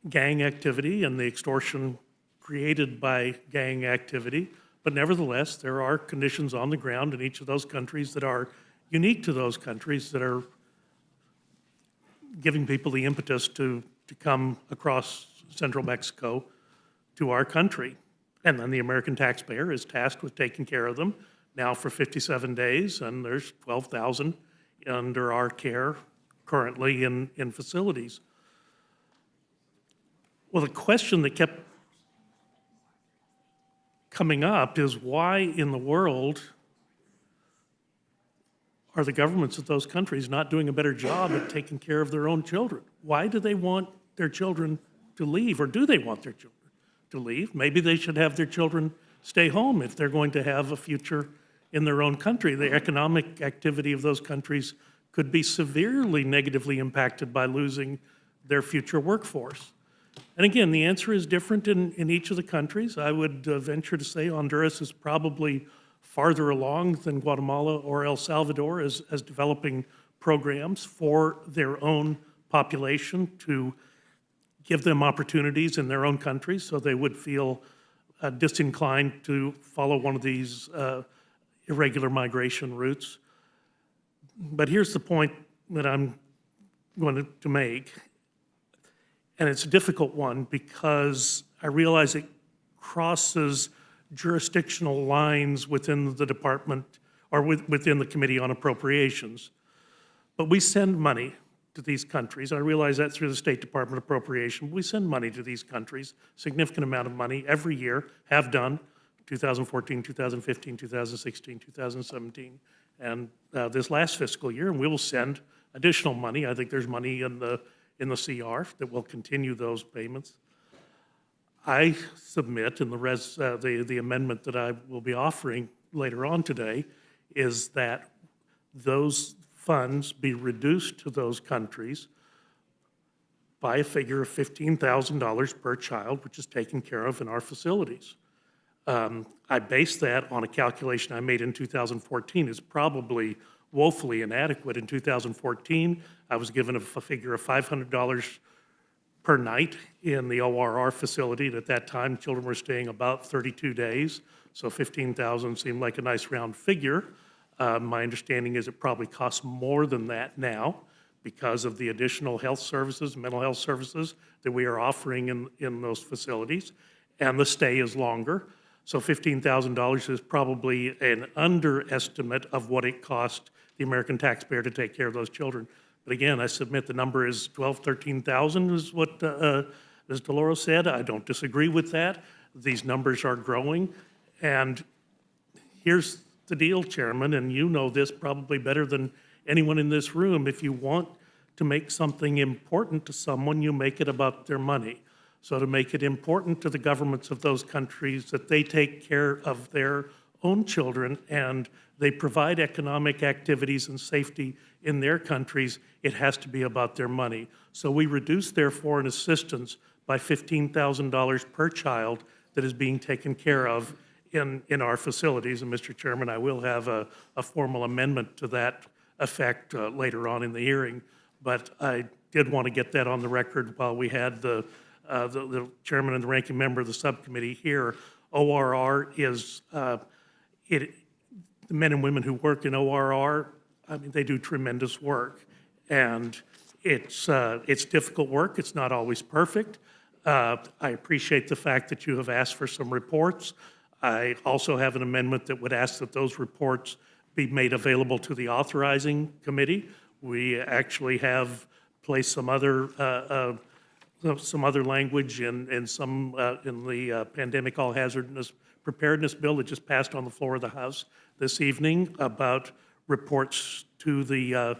gang activity and the extortion created by gang activity. But nevertheless, there are conditions on the ground in each of those countries that are unique to those countries that are giving people the impetus to come across central Mexico to our country. And then the American taxpayer is tasked with taking care of them now for 57 days, and there's 12,000 under our care currently in facilities. Well, the question that kept coming up is why in the world are the governments of those countries not doing a better job at taking care of their own children? Why do they want their children to leave, or do they want their children to leave? Maybe they should have their children stay home if they're going to have a future in their own country. The economic activity of those countries could be severely negatively impacted by losing their future workforce. And again, the answer is different in each of the countries. I would venture to say Honduras is probably farther along than Guatemala or El Salvador as developing programs for their own population to give them opportunities in their own countries so they would feel disinclined to follow one of these irregular migration routes. But here's the point that I'm going to make. And it's a difficult one because I realize it crosses jurisdictional lines within the department or within the Committee on Appropriations. But we send money to these countries. I realize that through the State Department appropriation. We send money to these countries, significant amount of money every year, have done, 2014, 2015, 2016, 2017, and this last fiscal year, and we will send additional money. I think there's money in the CR that will continue those payments. I submit in the amendment that I will be offering later on today is that those funds be reduced to those countries by a figure of $15,000 per child, which is taken care of in our facilities. I base that on a calculation I made in 2014. It's probably woefully inadequate. In 2014, I was given a figure of $500 per night in the ORR facility. And at that time, children were staying about 32 days, so 15,000 seemed like a nice round figure. My understanding is it probably costs more than that now because of the additional health services, mental health services that we are offering in those facilities, and the stay is longer. So $15,000 is probably an underestimate of what it cost the American taxpayer to take care of those children. But again, I submit the number is 13,000 is what Ms. Dolores said. I don't disagree with that. These numbers are growing. And here's the deal, Chairman, and you know this probably better than anyone in this room. If you want to make something important to someone, you make it about their money. So to make it important to the governments of those countries that they take care of their own children and they provide economic activities and safety in their countries, it has to be about their money. So we reduce their foreign assistance by $15,000 per child that is being taken care of in our facilities. And Mr. Chairman, I will have a formal amendment to that effect later on in the hearing. But I did want to get that on the record while we had the chairman and the ranking member of the subcommittee here. ORR is, the men and women who work in ORR, I mean, they do tremendous work. And it's difficult work. It's not always perfect. I appreciate the fact that you have asked for some reports. I also have an amendment that would ask that those reports be made available to the authorizing committee. We actually have placed some other language in some in the pandemic all hazardous preparedness bill that just passed on the floor of the House this evening about reports to the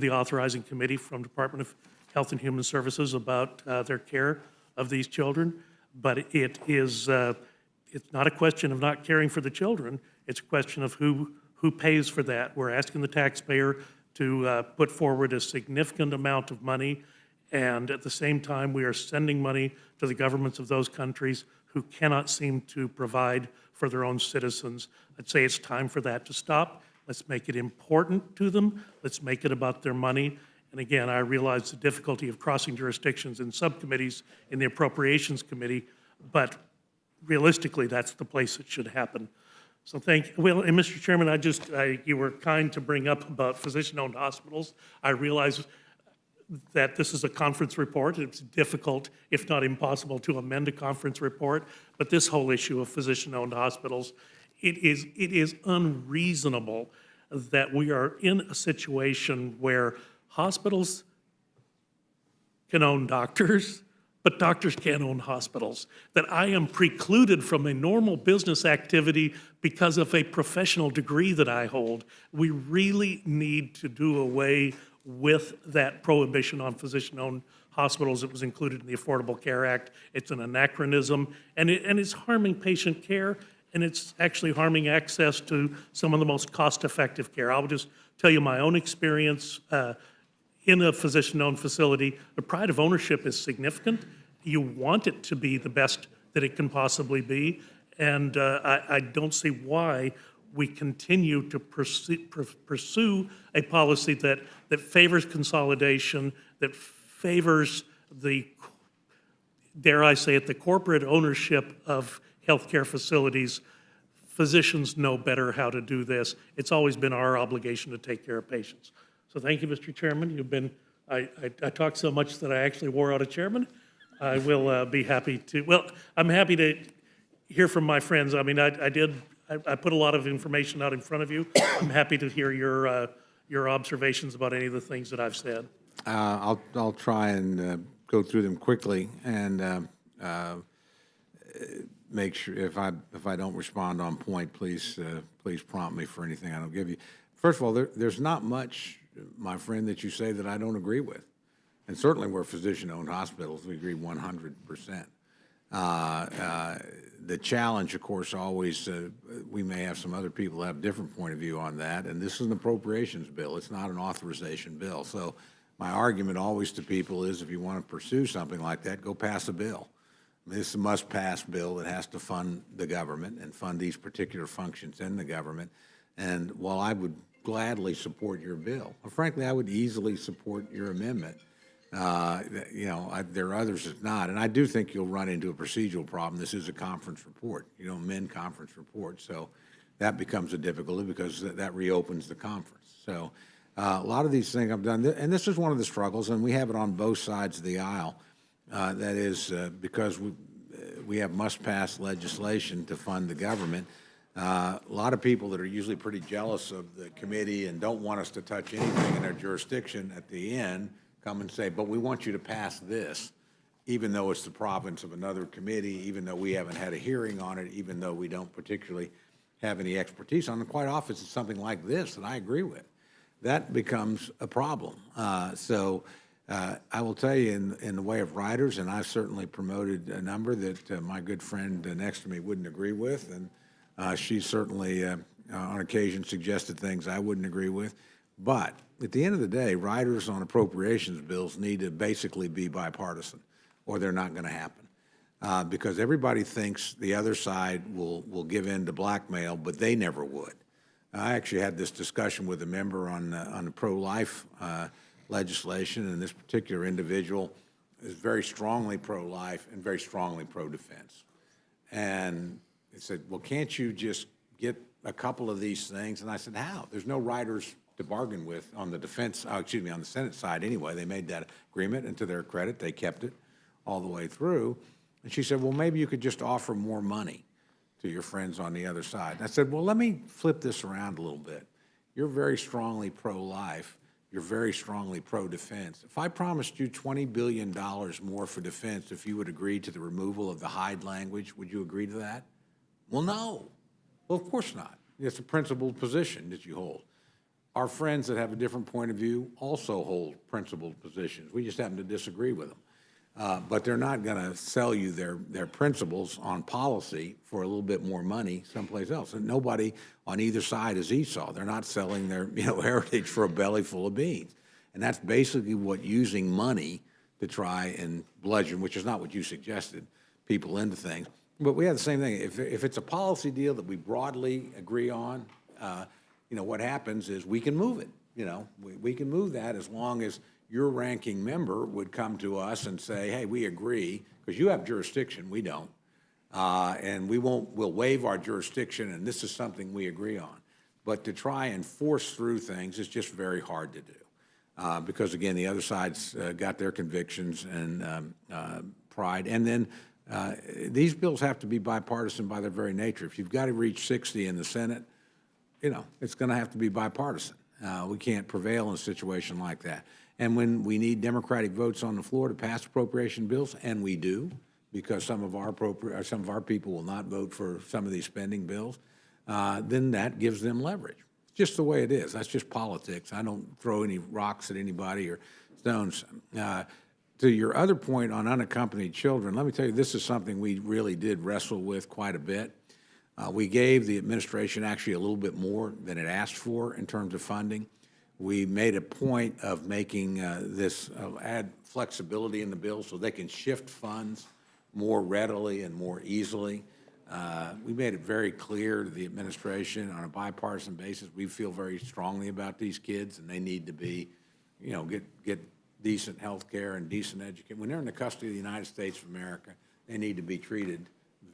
authorizing committee from Department of Health and Human Services about their care of these children. But it is it's not a question of not caring for the children. It's a question of who pays for that. We're asking the taxpayer to put forward a significant amount of money, and at the same time, we are sending money to the governments of those countries who cannot seem to provide for their own citizens. I'd say it's time for that to stop. Let's make it important to them. Let's make it about their money. And again, I realize the difficulty of crossing jurisdictions in subcommittees in the Appropriations Committee, but realistically, that's the place it should happen. So thank you. Well, and Mr. Chairman, you were kind to bring up about physician-owned hospitals. I realize that this is a conference report. It's difficult, if not impossible, to amend a conference report. But this whole issue of physician-owned hospitals, it is unreasonable that we are in a situation where hospitals can own doctors, but doctors can't own hospitals. That I am precluded from a normal business activity because of a professional degree that I hold. We really need to do away with that prohibition on physician-owned hospitals that was included in the Affordable Care Act. It's an anachronism, and it's harming patient care, and it's actually harming access to some of the most cost-effective care. I'll just tell you my own experience in a physician-owned facility. The pride of ownership is significant. You want it to be the best that it can possibly be, and I don't see why we continue to pursue a policy that favors consolidation, that favors the, dare I say it, the corporate ownership of healthcare facilities. Physicians know better how to do this. It's always been our obligation to take care of patients. So thank you, Mr. Chairman. You've been, I talked so much that I actually wore out a chairman. I will be happy to, well, I'm happy to hear from my friends. I mean, I put a lot of information out in front of you. I'm happy to hear your observations about any of the things that I've said. I'll try and go through them quickly and make sure if I don't respond on point, please prompt me for anything I don't give you. First of all, there's not much, my friend, that you say that I don't agree with, and certainly we're physician-owned hospitals. We agree 100%. The challenge, of course, always we may have some other people who have a different point of view on that, and this is an appropriations bill. It's not an authorization bill. So my argument always to people is if you want to pursue something like that, go pass a bill. I mean, this is a must-pass bill that has to fund the government and fund these particular functions in the government. And while I would gladly support your bill, frankly, I would easily support your amendment. There are others that not, and I do think you'll run into a procedural problem. This is a conference report. You don't amend conference reports, so that becomes a difficulty because that reopens the conference. So a lot of these things I've done, and this is one of the struggles, and we have it on both sides of the aisle. That is because we have must-pass legislation to fund the government. A lot of people that are usually pretty jealous of the committee and don't want us to touch anything in their jurisdiction at the end come and say, but we want you to pass this, even though it's the province of another committee, even though we haven't had a hearing on it, even though we don't particularly have any expertise on it. Quite often, it's something like this that I agree with. That becomes a problem. I will tell you in the way of riders, and I've certainly promoted a number that my good friend next to me wouldn't agree with, and she certainly on occasion suggested things I wouldn't agree with. But at the end of the day, riders on appropriations bills need to basically be bipartisan, or they're not going to happen. Because everybody thinks the other side will give in to blackmail, but they never would. I actually had this discussion with a member on the pro-life legislation, and this particular individual is very strongly pro-life and very strongly pro-defense. And he said, well, can't you just get a couple of these things? And I said, how? There's no riders to bargain with on the defense, on the Senate side anyway. They made that agreement, and to their credit, they kept it all the way through. And she said, well, maybe you could just offer more money to your friends on the other side. And I said, well, let me flip this around a little bit. You're very strongly pro-life. You're very strongly pro-defense. If I promised you $20 billion more for defense, if you would agree to the removal of the Hyde language, would you agree to that? Well, no. Well, of course not. It's a principled position that you hold. Our friends that have a different point of view also hold principled positions. We just happen to disagree with them. But they're not going to sell you their principles on policy for a little bit more money someplace else. And nobody on either side is Esau. They're not selling their heritage for a belly full of beans. And that's basically what using money to try and bludgeon, which is not what you suggested, people into things. But we have the same thing. If it's a policy deal that we broadly agree on, what happens is we can move it. We can move that as long as your ranking member would come to us and say, hey, we agree, because you have jurisdiction, we don't. And we'll waive our jurisdiction, and this is something we agree on. But to try and force through things is just very hard to do. Because, again, the other side's got their convictions and pride. And then these bills have to be bipartisan by their very nature. If you've got to reach 60 in the Senate, it's going to have to be bipartisan. We can't prevail in a situation like that. And when we need Democratic votes on the floor to pass appropriation bills, and we do, because some of our people will not vote for some of these spending bills, then that gives them leverage. It's just the way it is. That's just politics. I don't throw any rocks at anybody or stones. To your other point on unaccompanied children, let me tell you, this is something we really did wrestle with quite a bit. We gave the administration actually a little bit more than it asked for in terms of funding. We made a point of making add flexibility in the bill so they can shift funds more readily and more easily. We made it very clear to the administration on a bipartisan basis, we feel very strongly about these kids, and they need to be, get decent health care and decent education. When they're in the custody of the United States of America, they need to be treated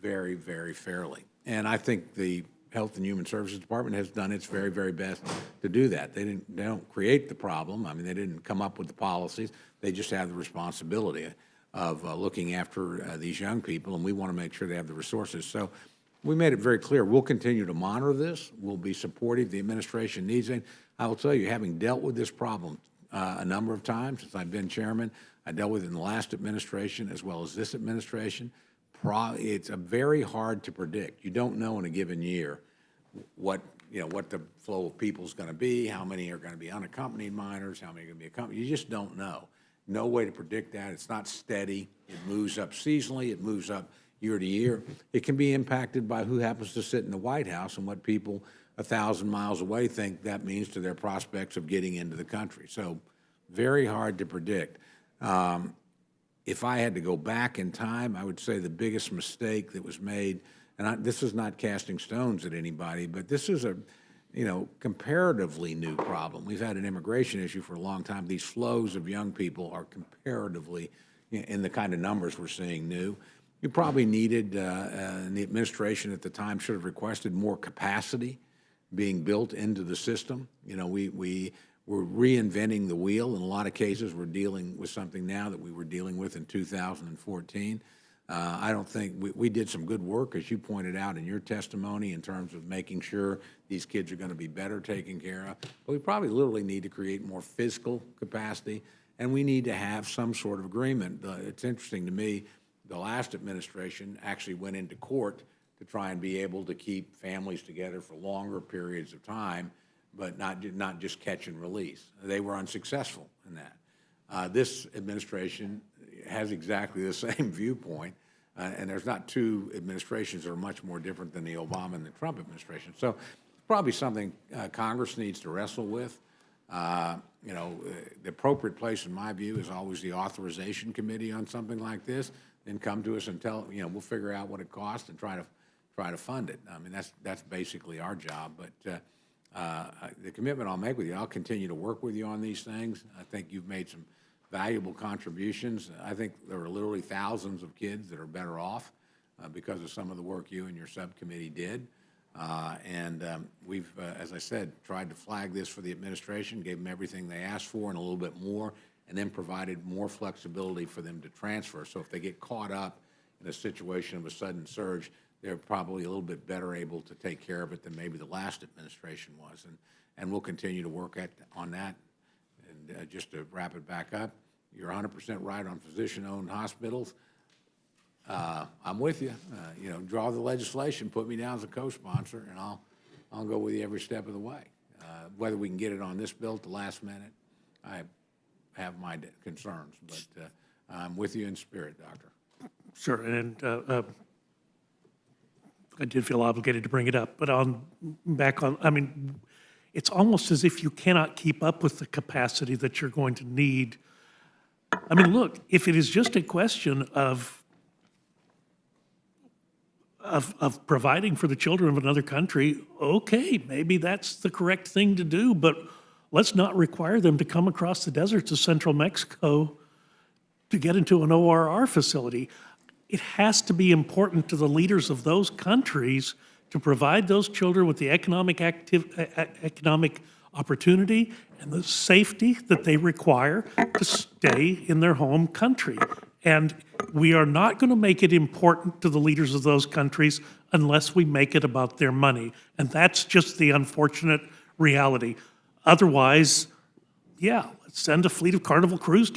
very, very fairly. And I think the Health and Human Services Department has done its very, very best to do that. They don't create the problem. I mean, they didn't come up with the policies. They just have the responsibility. of looking after these young people, and we want to make sure they have the resources. So we made it very clear, we'll continue to monitor this. We'll be supportive. The administration needs it. I will tell you, having dealt with this problem a number of times since I've been chairman, I dealt with it in the last administration as well as this administration. It's very hard to predict. You don't know in a given year what the flow of people is going to be, how many are going to be unaccompanied minors, how many are going to be accompanied. You just don't know. No way to predict that. It's not steady. It moves up seasonally. It moves up year to year. It can be impacted by who happens to sit in the White House and what people 1,000 miles away think that means to their prospects of getting into the country. So very hard to predict. If I had to go back in time, I would say the biggest mistake that was made, and this is not casting stones at anybody, but this is a comparatively new problem. We've had an immigration issue for a long time. These flows of young people are comparatively, in the kind of numbers we're seeing, new. You probably needed, and the administration at the time should have requested more capacity being built into the system. We're reinventing the wheel. In a lot of cases, we're dealing with something now that we were dealing with in 2014. I don't think we did some good work, as you pointed out in your testimony, in terms of making sure these kids are going to be better taken care of. But we probably literally need to create more physical capacity, and we need to have some sort of agreement. It's interesting to me, the last administration actually went into court to try and be able to keep families together for longer periods of time, but not just catch and release. They were unsuccessful in that. This administration has exactly the same viewpoint, and there's not two administrations that are much more different than the Obama and the Trump administration. So it's probably something Congress needs to wrestle with. The appropriate place, in my view, is always the authorization committee on something like this. Then come to us and tell, we'll figure out what it costs and try to fund it. I mean, that's basically our job. But the commitment I'll make with you, I'll continue to work with you on these things. I think you've made some valuable contributions. I think there are literally thousands of kids that are better off because of some of the work you and your subcommittee did. We've, as I said, tried to flag this for the administration, gave them everything they asked for and a little bit more, and then provided more flexibility for them to transfer. So if they get caught up in a situation of a sudden surge, they're probably a little bit better able to take care of it than maybe the last administration was. And we'll continue to work on that. And just to wrap it back up, you're 100% right on physician-owned hospitals. I'm with you. Draw the legislation, put me down as a co-sponsor, and I'll go with you every step of the way. Whether we can get it on this bill at the last minute, I have my concerns, but I'm with you in spirit, Doctor. Sure, and I did feel obligated to bring it up, but it's almost as if you cannot keep up with the capacity that you're going to need. I mean, look, if it is just a question of providing for the children of another country, okay, maybe that's the correct thing to do, but let's not require them to come across the deserts of central Mexico to get into an ORR facility. It has to be important to the leaders of those countries to provide those children with the economic opportunity and the safety that they require to stay in their home country. And we are not going to make it important to the leaders of those countries unless we make it about their money. And that's just the unfortunate reality. Otherwise, let's send a fleet of Carnival cruise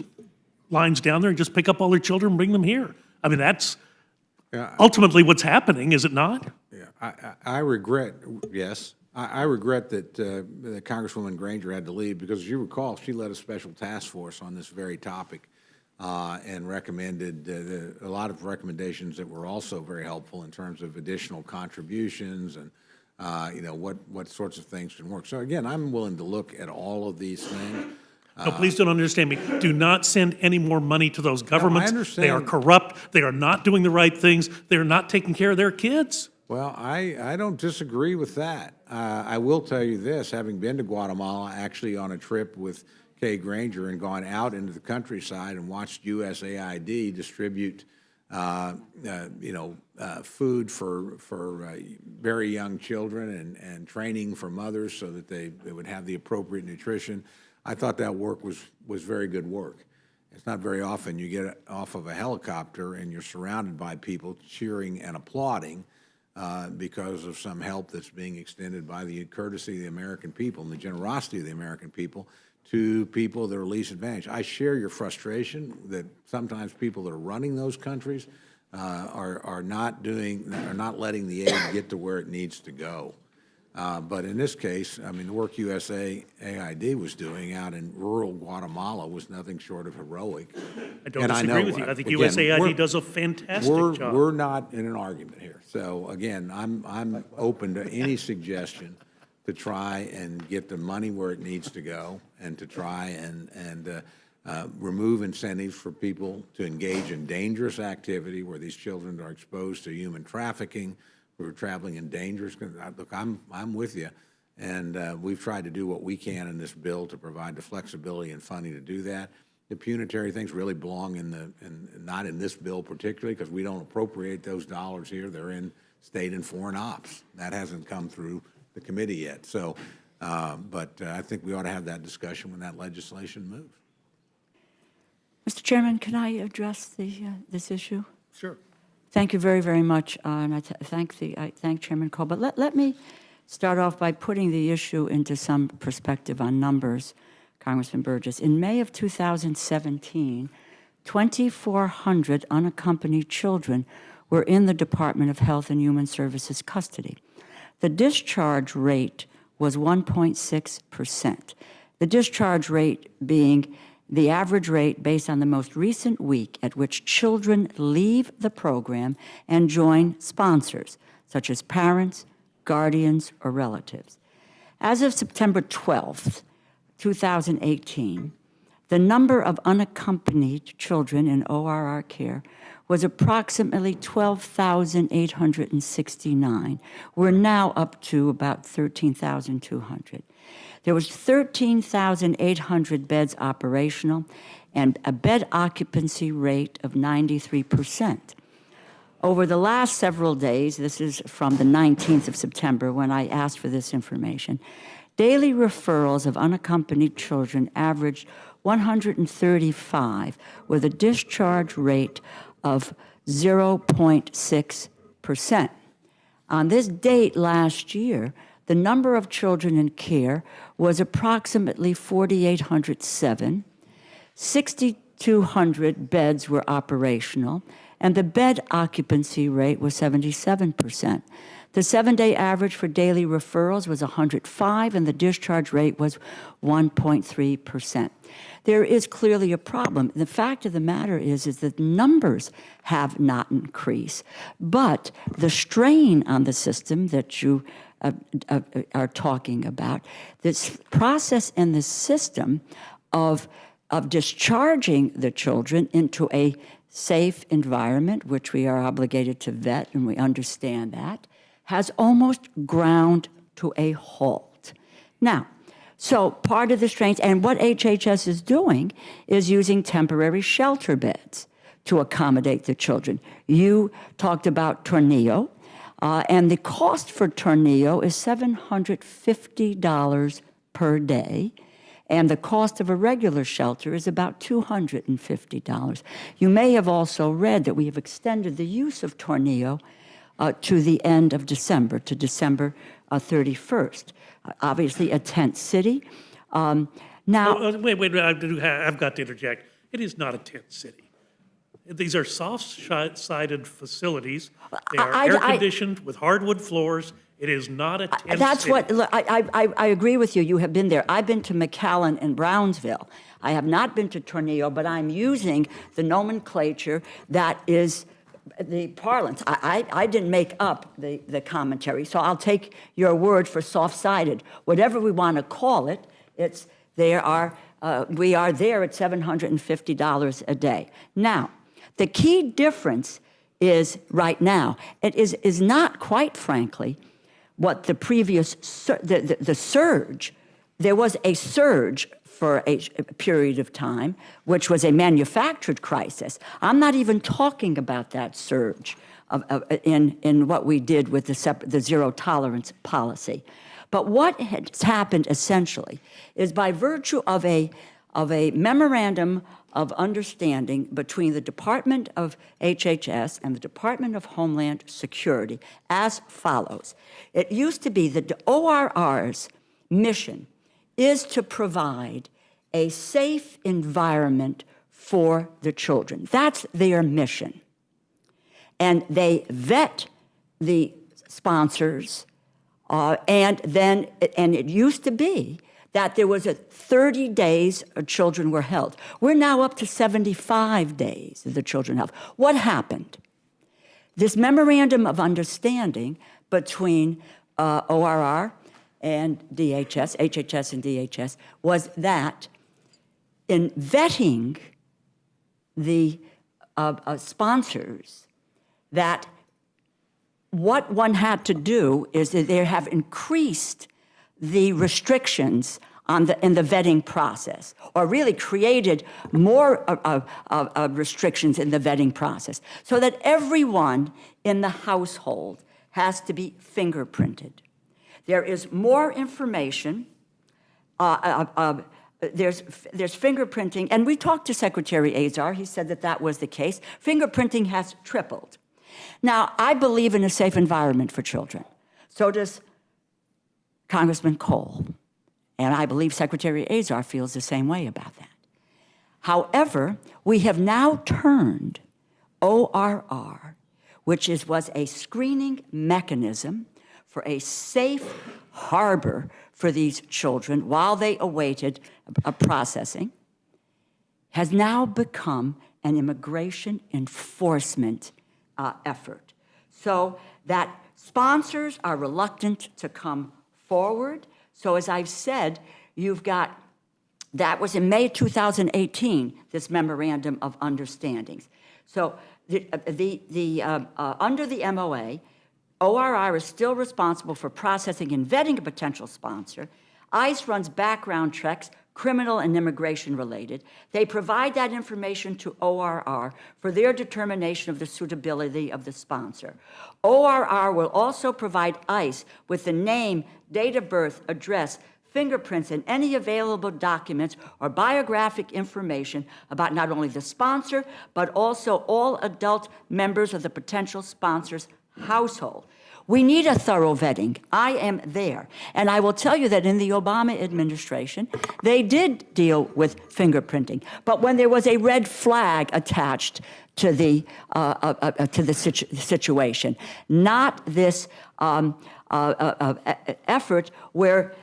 lines down there and just pick up all their children and bring them here. I mean, that's ultimately what's happening, is it not? Yeah, I regret, yes. I regret that Congresswoman Granger had to leave because, as you recall, she led a special task force on this very topic and recommended a lot of recommendations that were also very helpful in terms of additional contributions and, what sorts of things can work. So, again, I'm willing to look at all of these things. No, please don't understand me. Do not send any more money to those governments. I understand. They are corrupt. They are not doing the right things. They are not taking care of their kids. Well, I don't disagree with that. I will tell you this, having been to Guatemala actually on a trip with Kay Granger and gone out into the countryside and watched USAID distribute food for very young children and training for mothers so that they would have the appropriate nutrition. I thought that work was very good work. It's not very often you get off of a helicopter and you're surrounded by people cheering and applauding because of some help that's being extended by the courtesy of the American people and the generosity of the American people to people that are least advantaged. I share your frustration that sometimes people that are running those countries are not letting the aid get to where it needs to go. But in this case, I mean, the work USAID was doing out in rural Guatemala was nothing short of heroic. I don't And disagree know, with you. I think again, USAID does a fantastic job. We're not in an argument here. So again, I'm open to any suggestion to try and get the money where it needs to go and to try and remove incentives for people to engage in dangerous activity where these children are exposed to human trafficking, who are traveling in dangerous. Look, I'm with you, and we've tried to do what we can in this bill to provide the flexibility and funding to do that. The punitary things really belong not in this bill particularly because we don't appropriate those dollars here. They're in state and foreign ops. That hasn't come through the committee yet. So, but I think we ought to have that discussion when that legislation moves. Mr. Chairman, can I address this issue? Sure. Thank you very, very much, and I thank Chairman Cole. But let me start off by putting the issue into some perspective on numbers, Congressman Burgess. In May of 2017, 2,400 unaccompanied children were in the Department of Health and Human Services custody. The discharge rate was 1.6%. The discharge rate being the average rate based on the most recent week at which children leave the program and join sponsors, such as parents, guardians, or relatives. As of September 12th, 2018, the number of unaccompanied children in ORR care was approximately 12,869. We're now up to about 13,200. There was 13,800 beds operational and a bed occupancy rate of 93%. Over the last several days, this is from the 19th of September when I asked for this information, daily referrals of unaccompanied children averaged 135 with a discharge rate of 0.6%. On this date last year, the number of children in care was approximately 4,807. 6,200 beds were operational, and the bed occupancy rate was 77%. The 7-day average for daily referrals was 105, and the discharge rate was 1.3%. There is clearly a problem. The fact of the matter is that numbers have not increased, but the strain on the system that you are talking about, this process in the system of discharging the children into a safe environment, which we are obligated to vet, and we understand that, has almost ground to a halt. Now, so part of the strains, and what HHS is doing is using temporary shelter beds to accommodate the children. You talked about Tornillo, and the cost for Tornillo is $750 per day, and the cost of a regular shelter is about $250. You may have also read that we have extended the use of Tornillo to the end of December, to December 31st. Obviously, a tent city. Now, Wait, I've got to interject. It is not a tent city. These are soft-sided facilities. They are air-conditioned with hardwood floors. It is not a tent city. That's what, look, I agree with you. You have been there. I've been to McAllen and Brownsville. I have not been to Tornillo, but I'm using the nomenclature that is the parlance. I didn't make up the commentary, so I'll take your word for soft-sided. Whatever we want to call it, we are there at $750 a day. Now, the key difference is right now, it is not quite frankly what the previous, the surge, there was a surge for a period of time, which was a manufactured crisis. I'm not even talking about that surge in what we did with the zero tolerance policy. But what has happened essentially is by virtue of a memorandum of understanding between the Department of HHS and the Department of Homeland Security as follows. It used to be that the ORR's mission is to provide a safe environment for the children. That's their mission. And they vet the sponsors, and it used to be that there was 30 days children were held. We're now up to 75 days of the children held. What happened? This memorandum of understanding between ORR and DHS, HHS and DHS, was that in vetting the sponsors, that what one had to do is that they have increased the restrictions in the vetting process, or really created more restrictions in the vetting process, so that everyone in the household has to be fingerprinted. There is more information. There's fingerprinting, and we talked to Secretary Azar. He said that that was the case. Fingerprinting has tripled. Now, I believe in a safe environment for children. So does Congressman Cole. And I believe Secretary Azar feels the same way about that. However, we have now turned ORR, which was a screening mechanism for a safe harbor for these children while they awaited a processing, has now become an immigration enforcement effort. So that sponsors are reluctant to come forward. So as I've said, you've got, that was in May 2018, this memorandum of understandings. So under the MOA, ORR is still responsible for processing and vetting a potential sponsor. ICE runs background checks, criminal and immigration related. They provide that information to ORR for their determination of the suitability of the sponsor. ORR will also provide ICE with the name, date of birth, address, fingerprints, and any available documents or biographic information about not only the sponsor, but also all adult members of the potential sponsor's household. We need a thorough vetting. I am there. And I will tell you that in the Obama administration, they did deal with fingerprinting. But when there was a red flag attached to the situation, not this effort where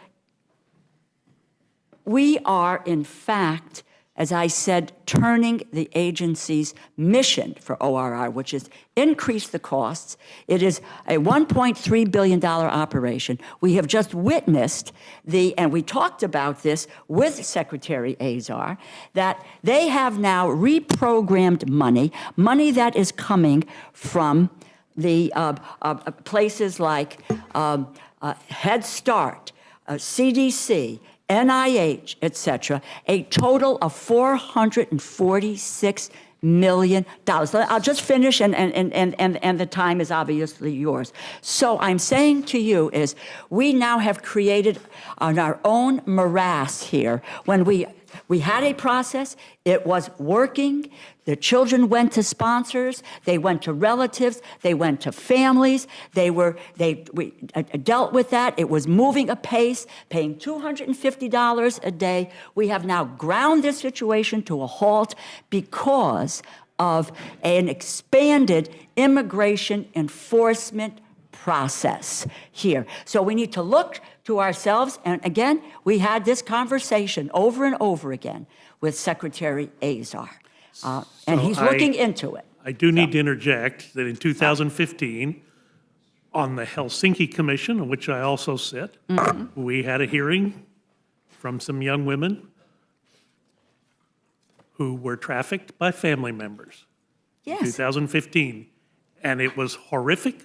we are, in fact, as I said, turning the agency's mission for ORR, which is increase the costs. It is a $1.3 billion operation. We have just witnessed and we talked about this with Secretary Azar, that they have now reprogrammed money that is coming from the places like Head Start, CDC, NIH, et cetera, a total of $446 million. I'll just finish, and the time is obviously yours. So I'm saying to you is we now have created on our own morass here. When we had a process, it was working. The children went to sponsors, they went to relatives, they went to families. We dealt with that. It was moving apace, paying $250 a day. We have now ground this situation to a halt because of an expanded immigration enforcement process here. So we need to look to ourselves, and again, we had this conversation over and over again with Secretary Azar, and he's looking into it. I do need to interject that in 2015, on the Helsinki Commission, on which I also sit, we had a hearing from some young women who were trafficked by family members. Yes. 2015, and it was horrific,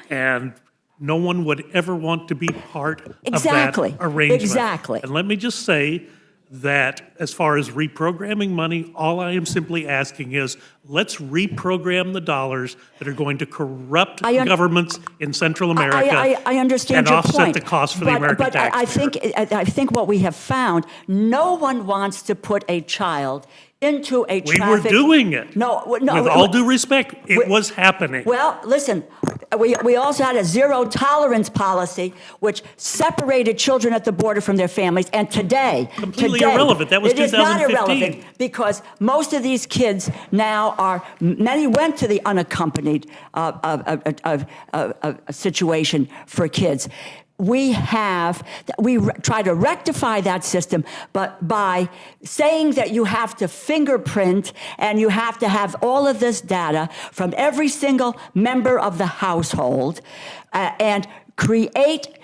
and no one would ever want to be part of that arrangement. Exactly. And let me just say that as far as reprogramming money, all I am simply asking is, let's reprogram the dollars that are going to corrupt governments in Central America. I understand your point. And offset the cost for the American taxpayer. I think what we have found, no one wants to put a child into a We traffic... were doing it. No. With all due respect, it we- was happening. Well, listen, we also had a zero tolerance policy which separated children at the border from their families, and today... Completely today, irrelevant. That was It is not 2015. irrelevant, because most of these kids now are... Many went to the unaccompanied situation for kids. We try to rectify that system, but by saying that you have to fingerprint and you have to have all of this data from every single member of the household and create,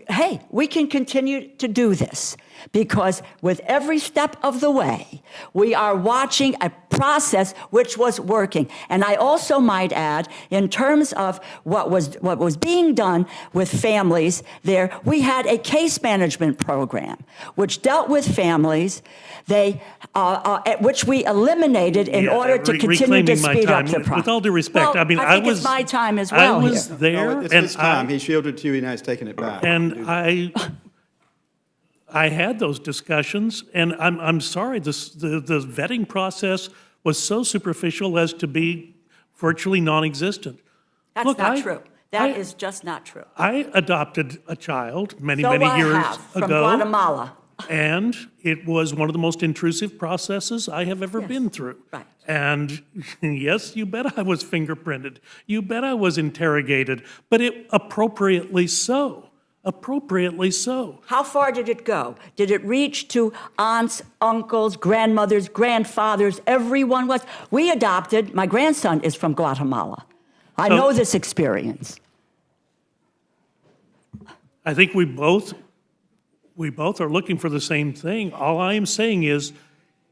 hey, we can continue to do this, because with every step of the way, we are watching a process which was working. And I also might add, in terms of what was being done with families there, we had a case management program which dealt with families, which we eliminated in order to continue to reclaiming my speed up time. the process. With all due respect, well, I mean, I think it's my time as well I was here. there, It's and his time. He shielded to you, and now he's taking it back. And I had those discussions, and I'm sorry, the vetting process was so superficial as to be virtually non-existent. That's Look, not true. That is just not true. I adopted a child many So years I have, from ago, Guatemala. and it was one of the most intrusive processes I have ever been through. Right. And yes, you bet I was fingerprinted. You bet I was interrogated, but appropriately so. Appropriately so. How far did it go? Did it reach to aunts, uncles, grandmothers, grandfathers? Everyone was. We adopted, my grandson is from Guatemala. I know this experience. I think we both are looking for the same thing. All I am saying is,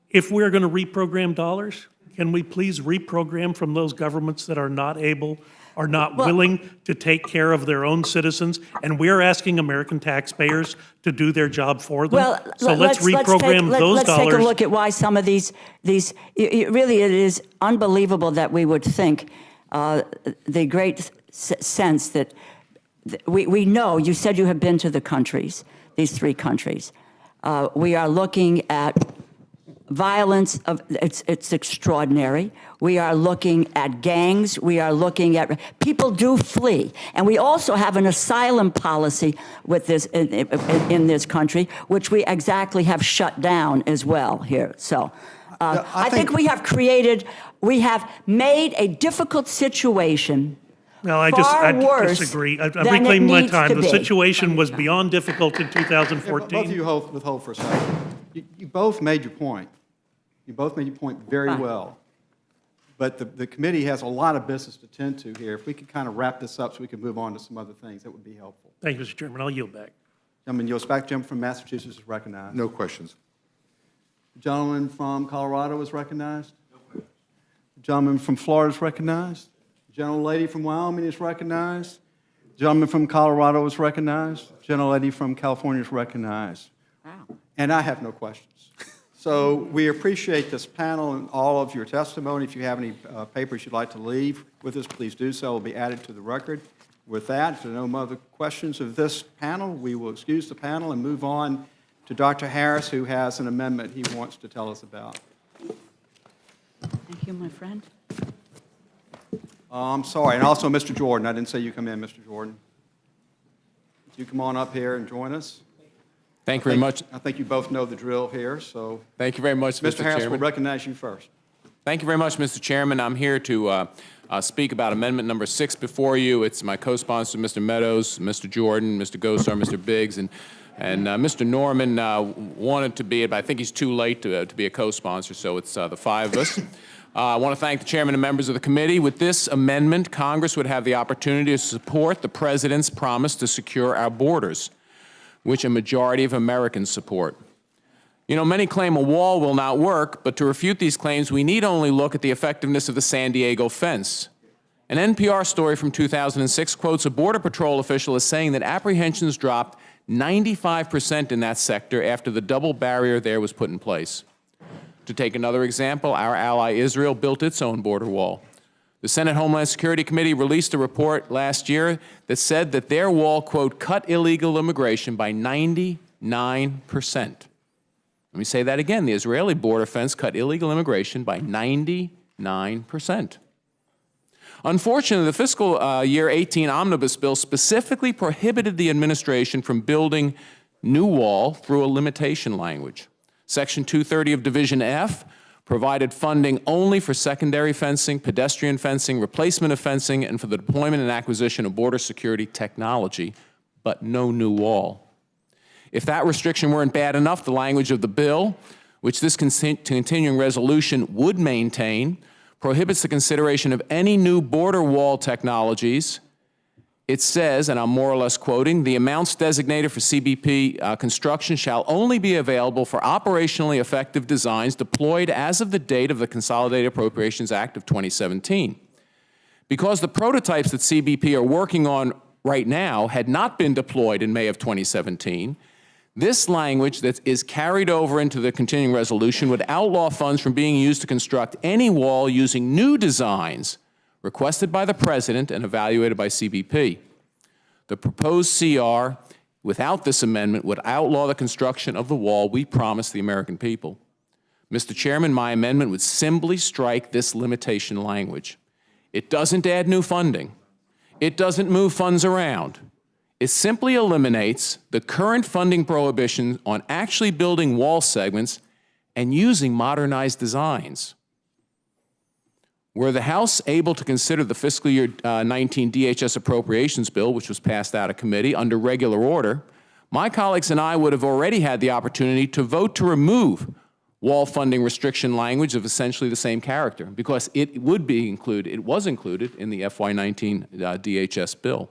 if we're going to reprogram dollars, can we please reprogram from those governments that are not able, are not willing to take care of their own citizens, and we're asking American taxpayers to do their job for them? Well, So let's reprogram those let's take a dollars. look at why some of these really, it is unbelievable that we would think the great sense that we know, you said you have been to the countries, these 3 countries. We are looking at violence it's extraordinary. We are looking at gangs. We are looking at people do flee, and we also have an asylum policy with this in this country, which we exactly have shut down as well here. So, I think we have made a difficult situation. No, I disagree. I'm reclaiming my time. The situation was beyond difficult in 2014. Both of you withhold for a second. You both made your point. You both made your point very Fine. well. But the committee has a lot of business to tend to here. If we could kind of wrap this up so we can move on to some other things, that would be helpful. Thank you, Mr. Chairman. I'll yield back. Gentleman yields back. Gentleman from Massachusetts is recognized. No questions. Gentleman from Colorado is recognized. Gentleman from Florida is recognized. Gentlelady from Wyoming is recognized. Gentleman from Colorado is recognized. Gentlelady from California is recognized. Wow. And I have no questions. So we appreciate this panel and all of your testimony. If you have any papers you'd like to leave with us, please do so. It will be added to the record. With that, if there are no other questions of this panel, we will excuse the panel and move on to Dr. Harris, who has an amendment he wants to tell us about. Thank you, my friend. I'm sorry, and also Mr. Jordan. I didn't say you come in, Mr. Jordan. Would you come on up here and join us? Thank you very much. I think you both know the drill here, so. Thank you very much, Mr. Mr. Harris will Chairman. recognize you first. Thank you very much, Mr. Chairman. I'm here to speak about amendment number 6 before you. It's my co-sponsor, Mr. Meadows, Mr. Jordan, Mr. Gosar, Mr. Biggs, and Mr. Norman wanted to be it, but I think he's too late to be a co-sponsor, so it's the 5 of us. I want to thank the chairman and members of the committee. With this amendment, Congress would have the opportunity to support the president's promise to secure our borders, which a majority of Americans support. You know, many claim a wall will not work, but to refute these claims, we need only look at the effectiveness of the San Diego fence. An NPR story from 2006 quotes a Border Patrol official as saying that apprehensions dropped 95% in that sector after the double barrier there was put in place. To take another example, our ally Israel built its own border wall. The Senate Homeland Security Committee released a report last year that said that their wall, quote, cut illegal immigration by 99%. Let me say that again. The Israeli border fence cut illegal immigration by 99%. Unfortunately, the fiscal year 18 omnibus bill specifically prohibited the administration from building new wall through a limitation language. Section 230 of Division F provided funding only for secondary fencing, pedestrian fencing, replacement of fencing, and for the deployment and acquisition of border security technology, but no new wall. If that restriction weren't bad enough, the language of the bill, which this continuing resolution would maintain, prohibits the consideration of any new border wall technologies. It says, and I'm more or less quoting, the amounts designated for CBP construction shall only be available for operationally effective designs deployed as of the date of the Consolidated Appropriations Act of 2017. Because the prototypes that CBP are working on right now had not been deployed in May of 2017, this language that is carried over into the continuing resolution would outlaw funds from being used to construct any wall using new designs requested by the President and evaluated by CBP. The proposed CR, without this amendment, would outlaw the construction of the wall we promised the American people. Mr. Chairman, my amendment would simply strike this limitation language. It doesn't add new funding. It doesn't move funds around. It simply eliminates the current funding prohibition on actually building wall segments and using modernized designs. Were the House able to consider the fiscal year 19 DHS appropriations bill, which was passed out of committee, under regular order, my colleagues and I would have already had the opportunity to vote to remove wall funding restriction language of essentially the same character, because it would be included, it was included in the FY19 DHS bill.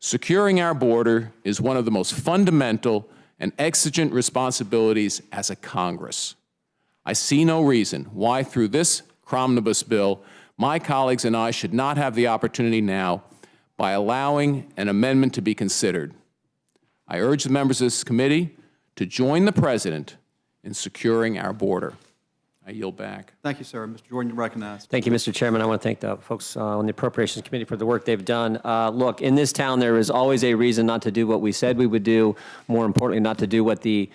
Securing our border is one of the most fundamental and exigent responsibilities as a Congress. I see no reason why through this omnibus bill, my colleagues and I should not have the opportunity now by allowing an amendment to be considered. I urge the members of this committee to join the President in securing our border. I yield back. Thank you, sir. Mr. Jordan, you're recognized. Thank you, Mr. Chairman. I want to thank the folks on the Appropriations Committee for the work they've done. Look, in this town, there is always a reason not to do what we said we would do. More importantly, not to do what the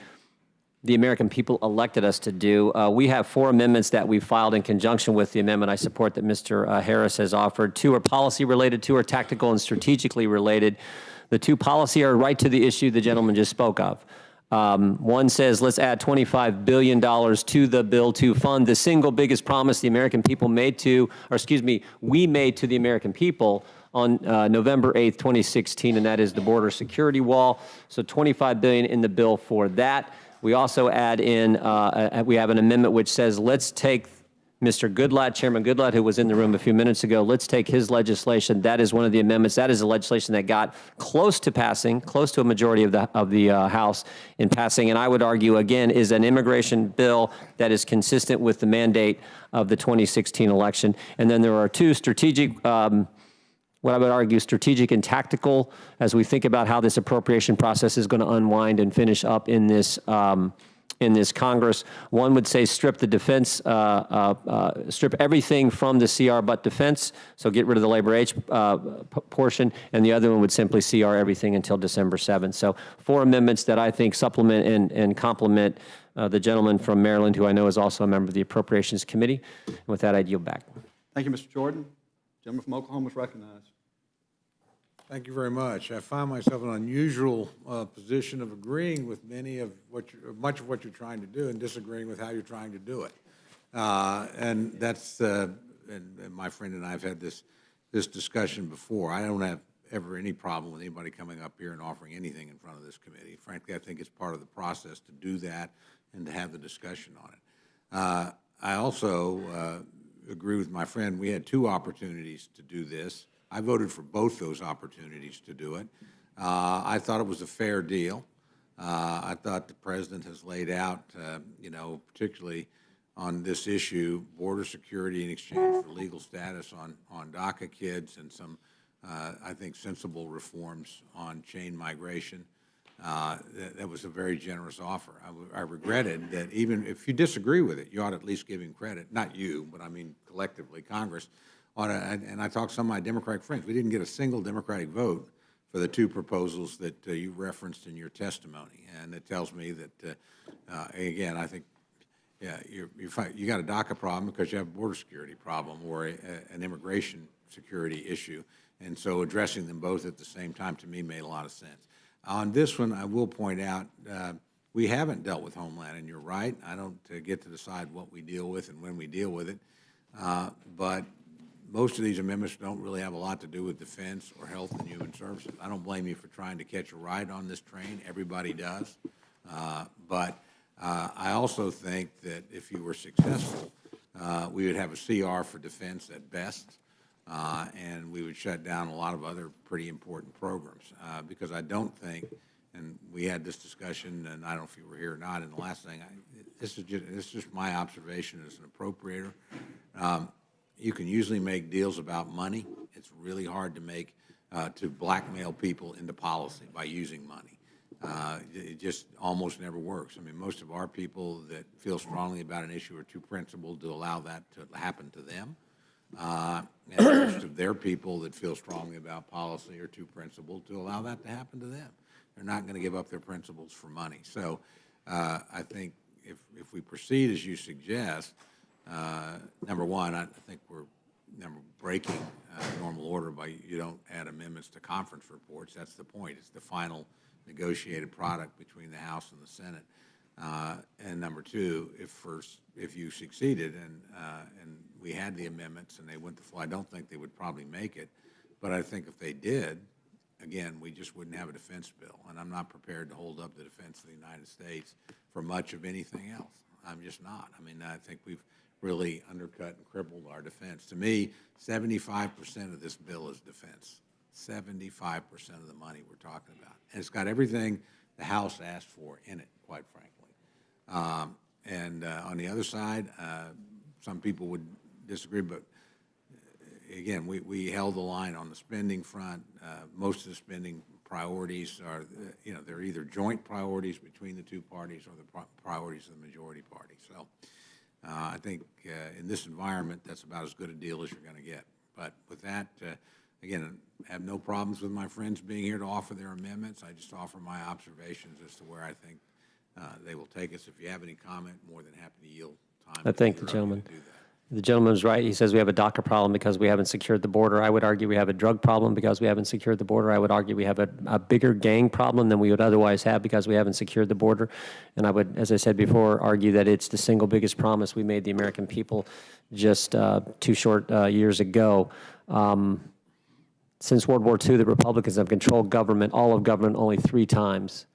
American people elected us to do. We have 4 amendments that we filed in conjunction with the amendment I support that Mr. Harris has offered. 2 are policy related, 2 are tactical and strategically related. The 2 policy are right to the issue the gentleman just spoke of. One says, let's add $25 billion to the bill to fund the single biggest promise the American people made to, or excuse me, we made to the American people on November 8th, 2016, and that is the border security wall. So $25 billion in the bill for that. We also add in, we have an amendment which says, let's take Mr. Goodlatte, Chairman Goodlatte, who was in the room a few minutes ago, let's take his legislation. That is one of the amendments. That is the legislation that got close to passing, close to a majority of the House in passing, and I would argue, again, is an immigration bill that is consistent with the mandate of the 2016 election. And then there are 2 strategic, what I would argue, strategic and tactical, as we think about how this appropriation process is going to unwind and finish up in this Congress. One would say strip the defense, strip everything from the CR but defense, so get rid of the Labor H portion, and the other one would simply CR everything until December 7th. So 4 amendments that I think supplement and complement the gentleman from Maryland, who I know is also a member of the Appropriations Committee. And with that, I'd yield back. Thank you, Mr. Jordan. Gentleman from Oklahoma is recognized. Thank you very much. I find myself in an unusual position of agreeing with much of what you're trying to do and disagreeing with how you're trying to do it. And that's, and my friend and I have had this discussion before. I don't have ever any problem with anybody coming up here and offering anything in front of this committee. Frankly, I think it's part of the process to do that and to have the discussion on it. I also agree with my friend. We had 2 opportunities to do this. I voted for both those opportunities to do it. I thought it was a fair deal. I thought the President has laid out, particularly on this issue, border security in exchange for legal status on DACA kids and some, I think, sensible reforms on chain migration. That was a very generous offer. I regretted that even if you disagree with it, you ought to at least give him credit. Not you, but I mean collectively, Congress. And I talked to some of my Democratic friends. We didn't get a single Democratic vote for the two proposals that you referenced in your testimony. And it tells me that, again, I think you got a DACA problem because you have a border security problem or an immigration security issue. And so addressing them both at the same time, to me, made a lot of sense. On this one, I will point out, we haven't dealt with Homeland, and you're right. I don't get to decide what we deal with and when we deal with it. But most of these amendments don't really have a lot to do with defense or health and human services. I don't blame you for trying to catch a ride on this train. Everybody does. But I also think that if you were successful, we would have a CR for defense at best, and we would shut down a lot of other pretty important programs. Because I don't think, and we had this discussion, and I don't know if you were here or not, and the last thing, this is just my observation as an appropriator. You can usually make deals about money. It's really hard to make, to blackmail people into policy by using money. It just almost never works. I mean, most of our people that feel strongly about an issue are too principled to allow that to happen to them. And most of their people that feel strongly about policy are too principled to allow that to happen to them. They're not going to give up their principles for money. So I think if we proceed as you suggest, number one, I think we're breaking normal order by you don't add amendments to conference reports. That's the point. It's the final negotiated product between the House and the Senate. And number two, if you succeeded and we had the amendments and they went to floor, I don't think they would probably make it. But I think if they did, again, we just wouldn't have a defense bill. And I'm not prepared to hold up the defense of the United States for much of anything else. I'm just not. I mean, I think we've really undercut and crippled our defense. To me, 75% of this bill is defense. 75% of the money we're talking about. And it's got everything the House asked for in it, quite frankly. And on the other side, some people would disagree, but again, we held the line on the spending front. Most of the spending priorities are, they're either joint priorities between the two parties or the priorities of the majority party. So I think in this environment, that's about as good a deal as you're going to get. But with that, again, I have no problems with my friends being here to offer their amendments. I just offer my observations as to where I think they will take us. If you have any comment, more than happy to yield time. I thank the gentleman. The gentleman's right. He says we have a DACA problem because we haven't secured the border. I would argue we have a drug problem because we haven't secured the border. I would argue we have a bigger gang problem than we would otherwise have because we haven't secured the border. And I would, as I said before, argue that it's the single biggest promise we made the American people just 2 short years ago. Since World War II, the Republicans have controlled government, all of government, only 3 times.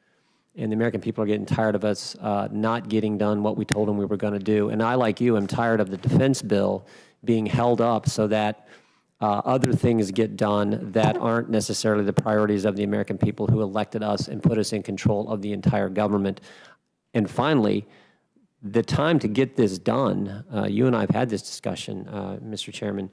And the American people are getting tired of us not getting done what we told them we were going to do. And I, like you, am tired of the defense bill being held up so that other things get done that aren't necessarily the priorities of the American people who elected us and put us in control of the entire government. And finally, the time to get this done, you and I have had this discussion, Mr. Chairman,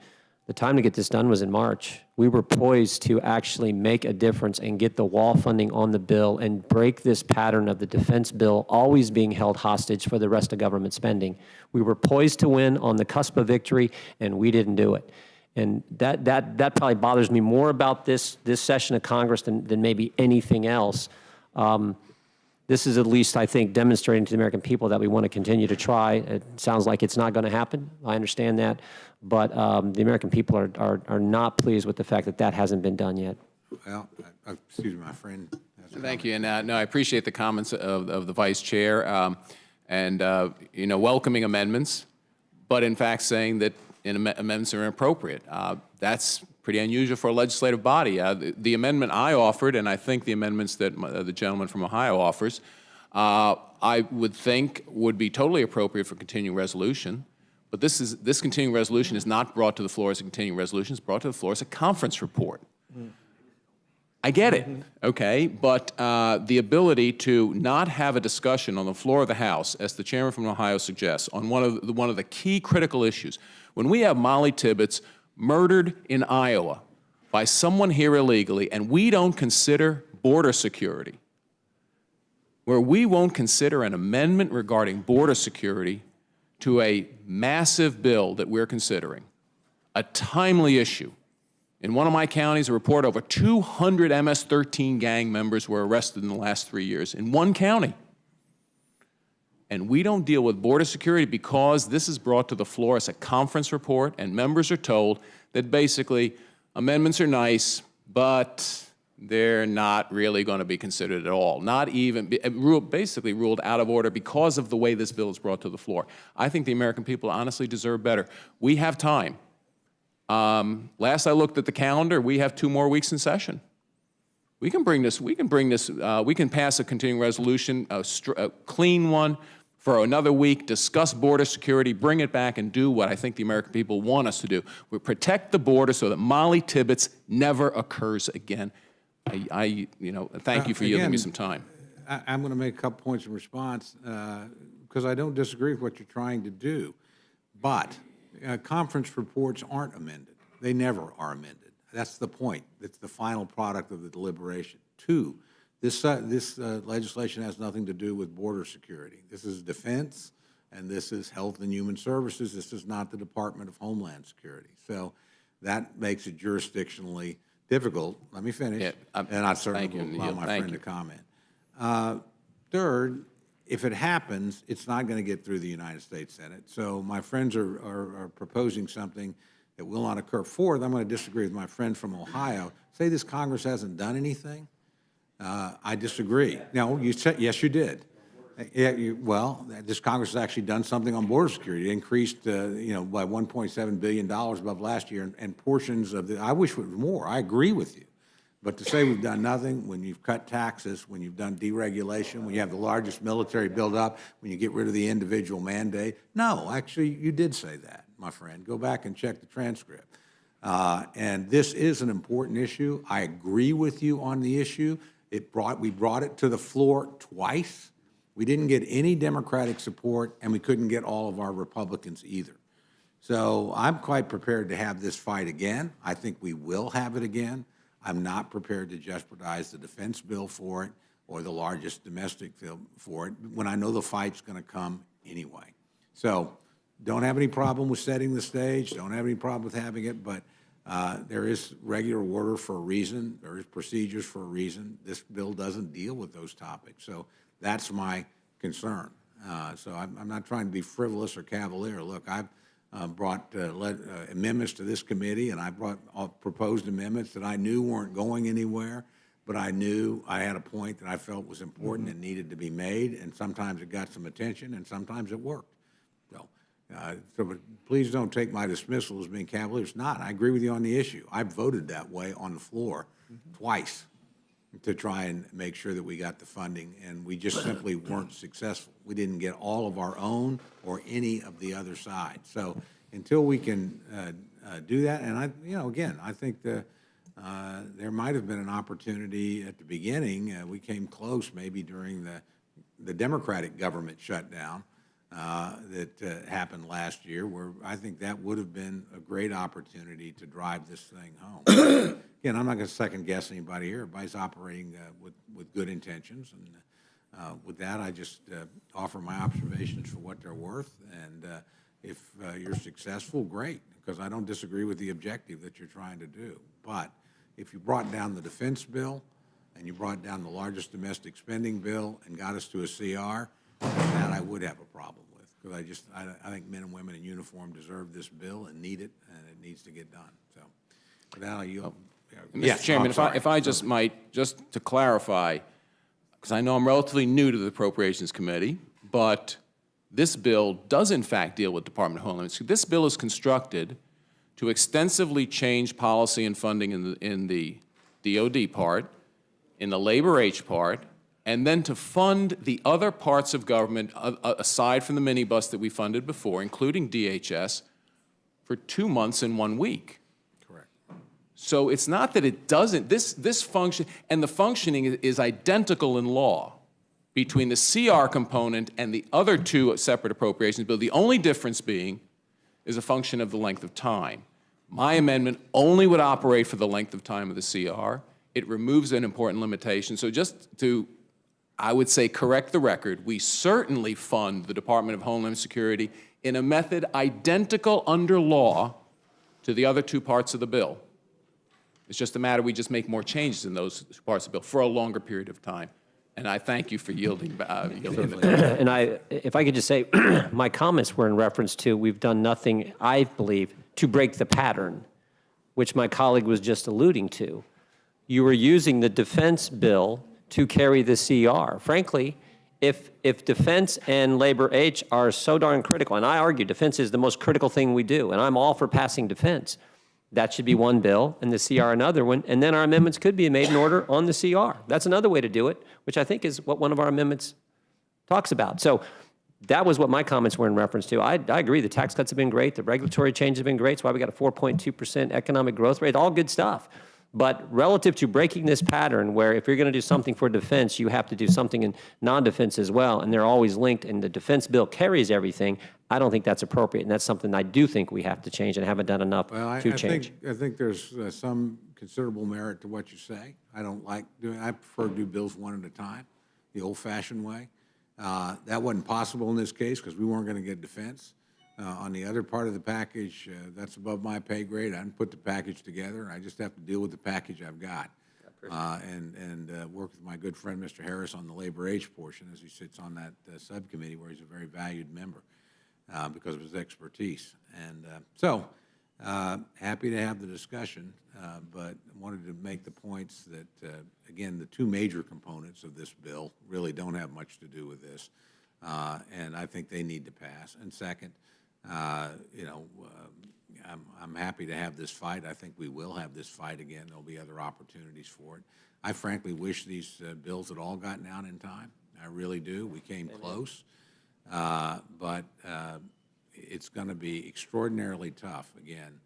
the time to get this done was in March. We were poised to actually make a difference and get the wall funding on the bill and break this pattern of the defense bill always being held hostage for the rest of government spending. We were poised to win on the cusp of victory, and we didn't do it. And that probably bothers me more about this session of Congress than maybe anything else. This is at least, I think, demonstrating to the American people that we want to continue to try. It sounds like it's not going to happen. I understand that. But the American people are not pleased with the fact that that hasn't been done yet. Well, excuse me, my friend. Thank you. And no, I appreciate the comments of the Vice Chair and, welcoming amendments, but in fact saying that amendments are inappropriate. That's pretty unusual for a legislative body. The amendment I offered, and I think the amendments that the gentleman from Ohio offers, I would think would be totally appropriate for continuing resolution. But this continuing resolution is not brought to the floor as a continuing resolution. It's brought to the floor as a conference report. I get it, okay, but the ability to not have a discussion on the floor of the House, as the chairman from Ohio suggests, on one of the key critical issues. When we have Molly Tibbetts murdered in Iowa by someone here illegally, and we don't consider border security, where we won't consider an amendment regarding border security to a massive bill that we're considering, a timely issue In one of my counties, a report over 200 MS-13 gang members were arrested in the last 3 years in one county. And we don't deal with border security because this is brought to the floor as a conference report, and members are told that basically amendments are nice, but they're not really going to be considered at all. Not even, basically ruled out of order because of the way this bill is brought to the floor. I think the American people honestly deserve better. We have time. Last I looked at the calendar, we have 2 more weeks in session. We can pass a continuing resolution, a clean one, for another week, discuss border security, bring it back, and do what I think the American people want us to do. We protect the border so that Molly Tibbetts never occurs again. Thank you for yielding me some time. I'm going to make a couple points in response because I don't disagree with what you're trying to do. But conference reports aren't amended. They never are amended. That's the point. It's the final product of the deliberation. 2, this legislation has nothing to do with border security. This is defense, and this is health and human services. This is not the Department of Homeland Security. So that makes it jurisdictionally difficult. Let me finish, and I certainly will allow my friend to comment. Third, if it happens, it's not going to get through the United States Senate. So my friends are proposing something that will not occur. Fourth, I'm going to disagree with my friend from Ohio. Say this Congress hasn't done anything. I disagree. No, you said, yes, you did. Well, this Congress has actually done something on border security. It increased, by $1.7 billion above last year, and portions of I wish it was more. I agree with you. But to say we've done nothing when you've cut taxes, when you've done deregulation, when you have the largest military buildup, when you get rid of the individual mandate, no, actually, you did say that, my friend. Go back and check the transcript. And this is an important issue. I agree with you on the issue. We brought it to the floor twice. We didn't get any Democratic support, and we couldn't get all of our Republicans either. So I'm quite prepared to have this fight again. I think we will have it again. I'm not prepared to jeopardize the defense bill for it or the largest domestic bill for it when I know the fight's going to come anyway. So don't have any problem with setting the stage. Don't have any problem with having it, but there is regular order for a reason. There is procedures for a reason. This bill doesn't deal with those topics. So that's my concern. So I'm not trying to be frivolous or cavalier. Look, I've brought amendments to this committee, and I brought proposed amendments that I knew weren't going anywhere, but I knew I had a point that I felt was important and needed to be made, and sometimes it got some attention, and sometimes it worked. So please don't take my dismissal as being cavalier. It's not. I agree with you on the issue. I voted that way on the floor twice to try and make sure that we got the funding, and we just simply weren't successful. We didn't get all of our own or any of the other side. So until we can do that, and I think there might have been an opportunity at the beginning. We came close maybe during the Democratic government shutdown that happened last year, where I think that would have been a great opportunity to drive this thing home. Again, I'm not going to second guess anybody here. Everybody's operating with good intentions, and with that, I just offer my observations for what they're worth. And if you're successful, great, because I don't disagree with the objective that you're trying to do. But if you brought down the defense bill and you brought down the largest domestic spending bill and got us to a CR, that I would have a problem with, because I think men and women in uniform deserve this bill and need it, and it needs to get done. So, with that, Mr. Chairman, if I just might, just to clarify, because I know I'm relatively new to the Appropriations Committee, but this bill does in fact deal with Department of Homeland Security. This bill is constructed to extensively change policy and funding in the DOD part, in the Labor H part, and then to fund the other parts of government, aside from the minibus that we funded before, including DHS, for 2 months and 1 week. Correct. So it's not that it doesn't, this function, and the functioning is identical in law between the CR component and the other 2 separate appropriations bills. The only difference being is a function of the length of time. My amendment only would operate for the length of time of the CR. It removes an important limitation. So just to, I would say, correct the record, we certainly fund the Department of Homeland Security in a method identical under law to the other 2 parts of the bill. It's just a matter we just make more changes in those parts of the bill for a longer period of time. And I thank you for yielding. And if I could just say, my comments were in reference to we've done nothing, I believe, to break the pattern, which my colleague was just alluding to. You were using the defense bill to carry the CR. Frankly, if defense and labor H are so darn critical, and I argue defense is the most critical thing we do, and I'm all for passing defense, that should be one bill, and the CR another one, and then our amendments could be made in order on the CR. That's another way to do it, which I think is what one of our amendments talks about. So that was what my comments were in reference to. I agree, the tax cuts have been great, the regulatory changes have been great, that's why we got a 4.2% economic growth rate, all good stuff. But relative to breaking this pattern where if you're going to do something for defense, you have to do something in non-defense as well, and they're always linked, and the defense bill carries everything, I don't think that's appropriate, and that's something I do think we have to change and haven't done enough to change. I think there's some considerable merit to what you say. I prefer to do bills one at a time, the old-fashioned way. That wasn't possible in this case because we weren't going to get defense. On the other part of the package, that's above my pay grade. I didn't put the package together. I just have to deal with the package I've got. And work with my good friend, Mr. Harris, on the Labor H portion as he sits on that subcommittee where he's a very valued member because of his expertise. And so happy to have the discussion, but wanted to make the points that, again, the two major components of this bill really don't have much to do with this. And I think they need to pass. And second, I'm happy to have this fight. I think we will have this fight again. There'll be other opportunities for it. I frankly wish these bills had all gotten out in time. I really do. We came close. But it's going to be extraordinarily tough, again,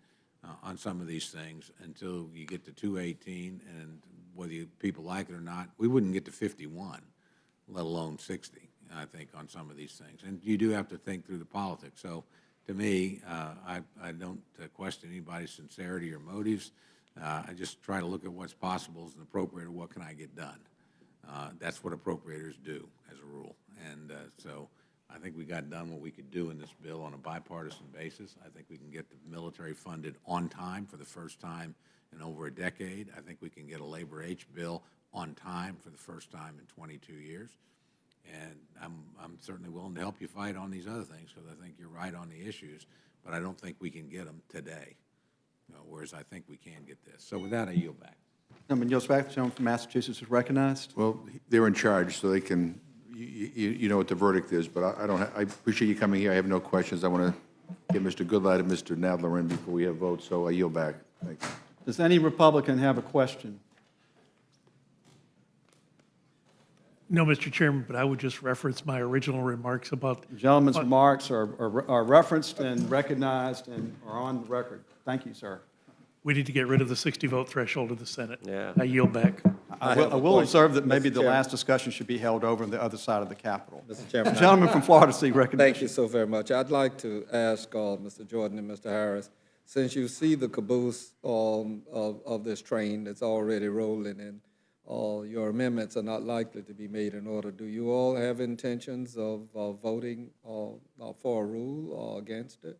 on some of these things until you get to 218, and whether people like it or not, we wouldn't get to 51, let alone 60, I think, on some of these things. And you do have to think through the politics. So to me, I don't question anybody's sincerity or motives. I just try to look at what's possible as an appropriator, what can I get done? That's what appropriators do as a rule. And so I think we got done what we could do in this bill on a bipartisan basis. I think we can get the military funded on time for the first time in over a decade. I think we can get a Labor H bill on time for the first time in 22 years. And I'm certainly willing to help you fight on these other things because I think you're right on the issues, but I don't think we can get them today, whereas I think we can get this. So with that, I yield back. Gentleman yields back. The gentleman from Massachusetts is recognized. Well, they're in charge, so they can, you know what the verdict is, but I appreciate you coming here. I have no questions. I want to get Mr. Goodlatte and Mr. Nadler in before we have votes, so I yield back. Thank you. Does any Republican have a question? No, Mr. Chairman, but I would just reference my original remarks about. The gentleman's remarks are referenced and recognized and are on the record. Thank you, sir. We need to get rid of the 60-vote threshold of the Senate. Yeah. I yield back. I will observe that maybe the last discussion should be held over on the other side of the Capitol. Mr. Chairman, The gentleman from Florida, seek thank recognition. you so very much. I'd like to ask Mr. Jordan and Mr. Harris, since you see the caboose of this train that's already rolling and your amendments are not likely to be made in order, do you all have intentions of voting for a rule or against it?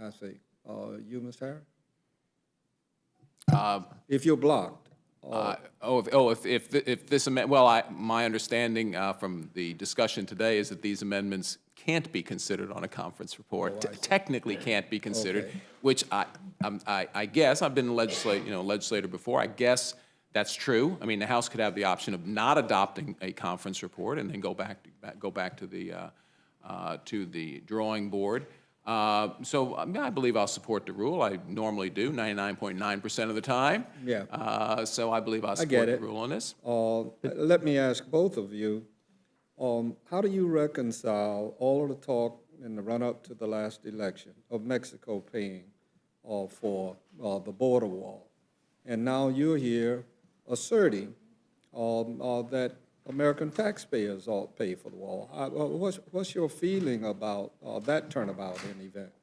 I see. You, Mr. Harris? If you're blocked. If this amendment, well, my understanding from the discussion today is that these amendments can't be considered on a conference report. Technically can't be considered, Okay. which I guess, I've been a legislator before, I guess that's true. I mean, the House could have the option of not adopting a conference report and then go back to the drawing board. So I believe I'll support the rule. I normally do, 99.9% of the time. Yeah. So I believe I'll I get support the it. rule on this. Let me ask both of you, how do you reconcile all of the talk in the run-up to the last election of Mexico paying for the border wall? And now you're here asserting that American taxpayers ought to pay for the wall. What's your feeling about that turnabout in events?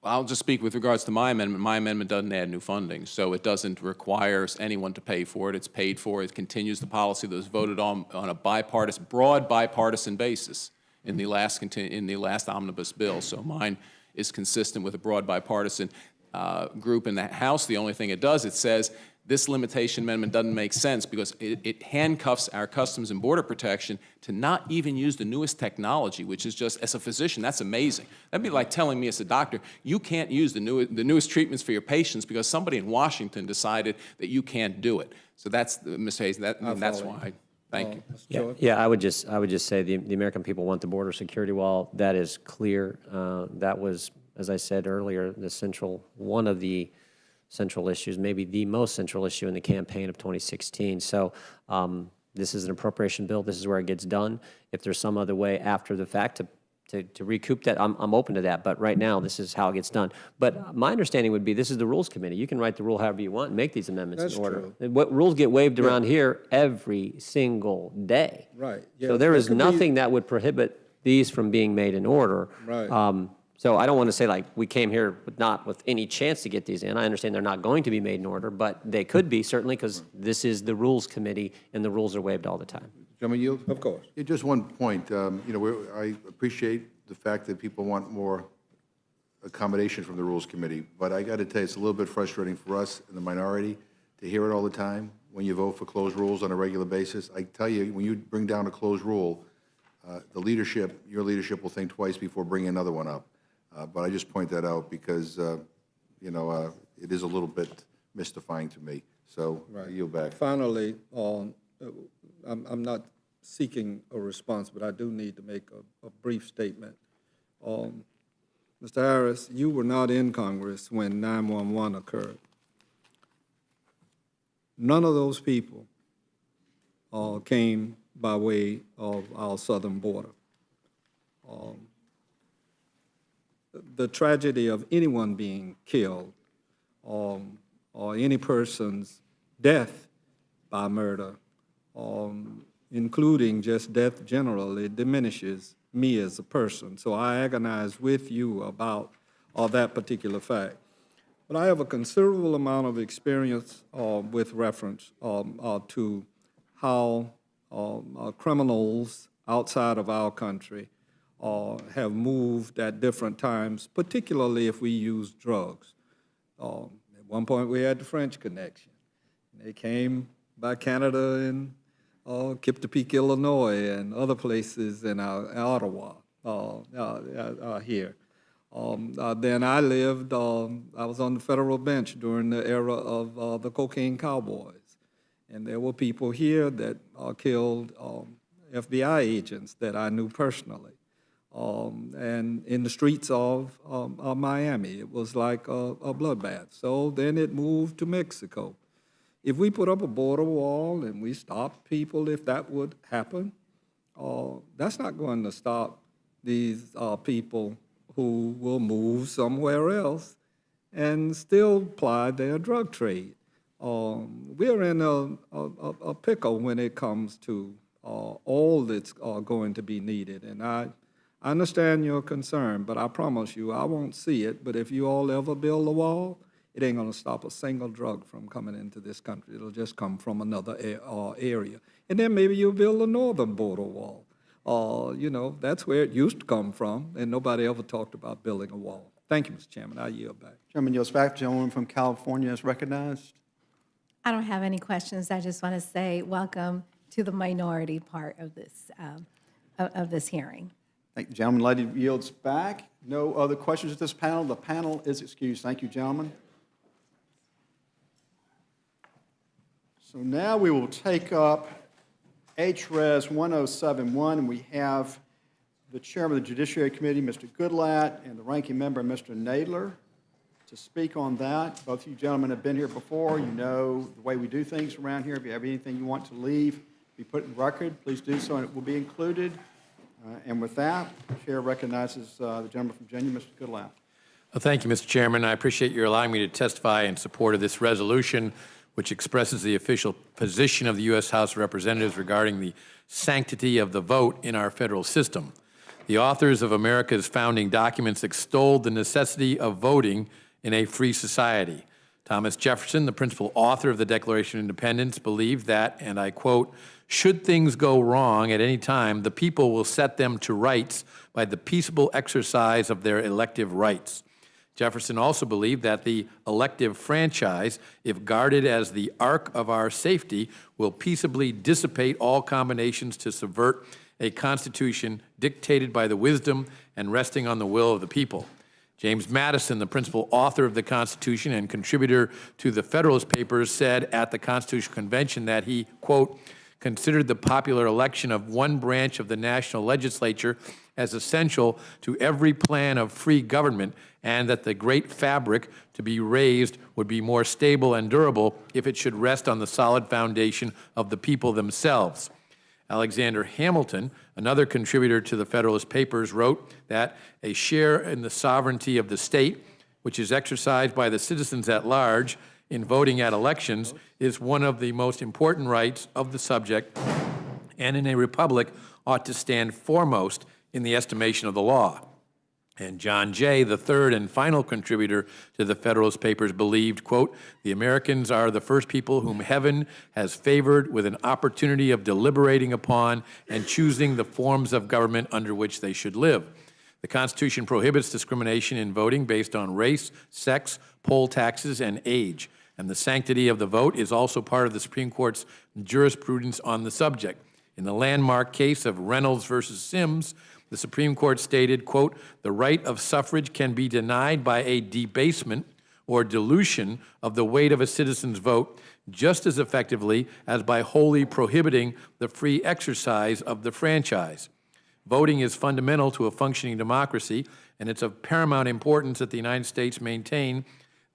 I'll just speak with regards to my amendment. My amendment doesn't add new funding, so it doesn't require anyone to pay for it. It's paid for. It continues the policy that was voted on a broad bipartisan basis in the last omnibus bill. So mine is consistent with a broad bipartisan group in the House. The only thing it does, it says this limitation amendment doesn't make sense because it handcuffs our Customs and Border Protection to not even use the newest technology, which is just, as a physician, that's amazing. That'd be like telling me as a doctor, you can't use the newest treatments for your patients because somebody in Washington decided that you can't do it. So that's, Ms. Hayes, that's why. Thank you. Yeah, yeah, I would just say the American people want the border security wall. That is clear. That was, as I said earlier, one of the central issues, maybe the most central issue in the campaign of 2016. So this is an appropriation bill. This is where it gets done. If there's some other way after the fact to recoup that, I'm open to that. But right now, this is how it gets done. But my understanding would be this is the Rules Committee. You can write the rule however you want and make these amendments in order. True. What rules get waived around here every single day. Right. Yeah, So there that is could be- nothing that would prohibit these from being made in order. Right. So I don't want to say like we came here not with any chance to get these in. I understand they're not going to be made in order, but they could be certainly because this is the Rules Committee and the rules are waived all the time. Gentleman yield? Of course. Yeah, just one point. I appreciate the fact that people want more accommodation from the Rules Committee, but I got to tell you, it's a little bit frustrating for us in the minority to hear it all the time when you vote for closed rules on a regular basis. I tell you, when you bring down a closed rule, your leadership will think twice before bringing another one up. But I just point that out because, it is a little bit mystifying to me. So I yield back. Finally, I'm not seeking a response, but I do need to make a brief statement. Mr. Harris, you were not in Congress when 9/11 occurred. None of those people came by way of our southern border. The tragedy of anyone being killed or any person's death by murder, including just death generally, diminishes me as a person. So I agonize with you about that particular fact. But I have a considerable amount of experience with reference to how criminals outside of our country have moved at different times, particularly if we use drugs. At one point, we had the French connection. They came by Canada and Kiptopeke, Illinois, and other places in Ottawa here. Then I was on the federal bench during the era of the cocaine cowboys. And there were people here that killed FBI agents that I knew personally. And in the streets of Miami, it was like a bloodbath. So then it moved to Mexico. If we put up a border wall and we stop people, if that would happen, that's not going to stop these people who will move somewhere else and still ply their drug trade. We're in a pickle when it comes to all that's going to be needed. And I understand your concern, but I promise you, I won't see it. But if you all ever build a wall, it ain't going to stop a single drug from coming into this country. It'll just come from another area. And then maybe you'll build a northern border wall. That's where it used to come from, and nobody ever talked about building a wall. Thank you, Mr. Chairman. I yield back. Chairman yields back. Gentleman from California is recognized. I don't have any questions. I just want to say welcome to the minority part of this hearing. Thank you, gentleman. Lady yields back. No other questions at this panel. The panel is excused. Thank you, gentlemen. So now we will take up H.Res 1071, and we have the chairman of the Judiciary Committee, Mr. Goodlatte, and the ranking member, Mr. Nadler, to speak on that. Both of you gentlemen have been here before. You know the way we do things around here. If you have anything you want to leave, be put in record, please do so, and it will be included. And with that, the chair recognizes the gentleman from Virginia, Mr. Goodlatte. Well, thank you, Mr. Chairman. I appreciate your allowing me to testify in support of this resolution, which expresses the official position of the U.S. House of Representatives regarding the sanctity of the vote in our federal system. The authors of America's founding documents extolled the necessity of voting in a free society. Thomas Jefferson, the principal author of the Declaration of Independence, believed that, and I quote, "Should things go wrong at any time, the people will set them to rights by the peaceable exercise of their elective rights." Jefferson also believed that the elective franchise, if guarded as the ark of our safety, will peaceably dissipate all combinations to subvert a constitution dictated by the wisdom and resting on the will of the people. James Madison, the principal author of the Constitution and contributor to the Federalist Papers, said at the Constitutional Convention that he, quote, "considered the popular election of one branch of the national legislature as essential to every plan of free government, and that the great fabric to be raised would be more stable and durable if it should rest on the solid foundation of the people themselves." Alexander Hamilton, another contributor to the Federalist Papers, wrote that a share in the sovereignty of the state, which is exercised by the citizens at large in voting at elections, is one of the most important rights of the subject, and in a republic ought to stand foremost in the estimation of the law. And John Jay, the third and final contributor to the Federalist Papers, believed, quote, "The Americans are the first people whom heaven has favored with an opportunity of deliberating upon and choosing the forms of government under which they should live. The Constitution prohibits discrimination in voting based on race, sex, poll taxes, and age. And the sanctity of the vote is also part of the Supreme Court's jurisprudence on the subject. In the landmark case of Reynolds versus Sims, the Supreme Court stated, quote, "The right of suffrage can be denied by a debasement or dilution of the weight of a citizen's vote just as effectively as by wholly prohibiting the free exercise of the franchise. Voting is fundamental to a functioning democracy, and it's of paramount importance that the United States maintain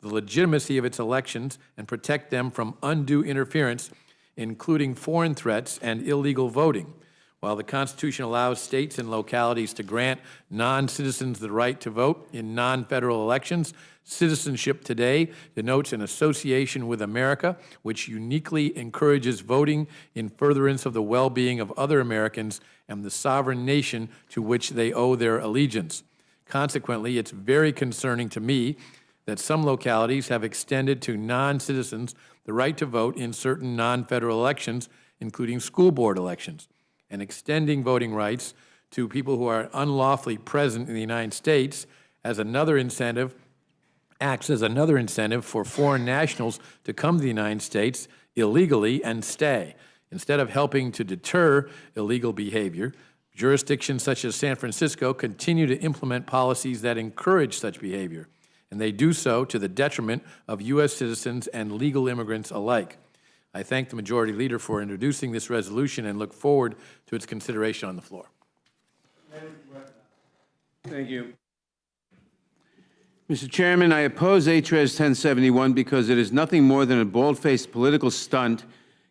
the legitimacy of its elections and protect them from undue interference, including foreign threats and illegal voting. While the Constitution allows states and localities to grant non-citizens the right to vote in non-federal elections, citizenship today denotes an association with America, which uniquely encourages voting in furtherance of the well-being of other Americans and the sovereign nation to which they owe their allegiance. Consequently, it's very concerning to me that some localities have extended to non-citizens the right to vote in certain non-federal elections, including school board elections. And extending voting rights to people who are unlawfully present in the United States as another incentive, acts as another incentive for foreign nationals to come to the United States illegally and stay. Instead of helping to deter illegal behavior, jurisdictions such as San Francisco continue to implement policies that encourage such behavior, and they do so to the detriment of U.S. citizens and legal immigrants alike. I thank the Majority Leader for introducing this resolution and look forward to its consideration on the floor. Thank you. Mr. Chairman, I oppose H.Res. 1071 because it is nothing more than a bald-faced political stunt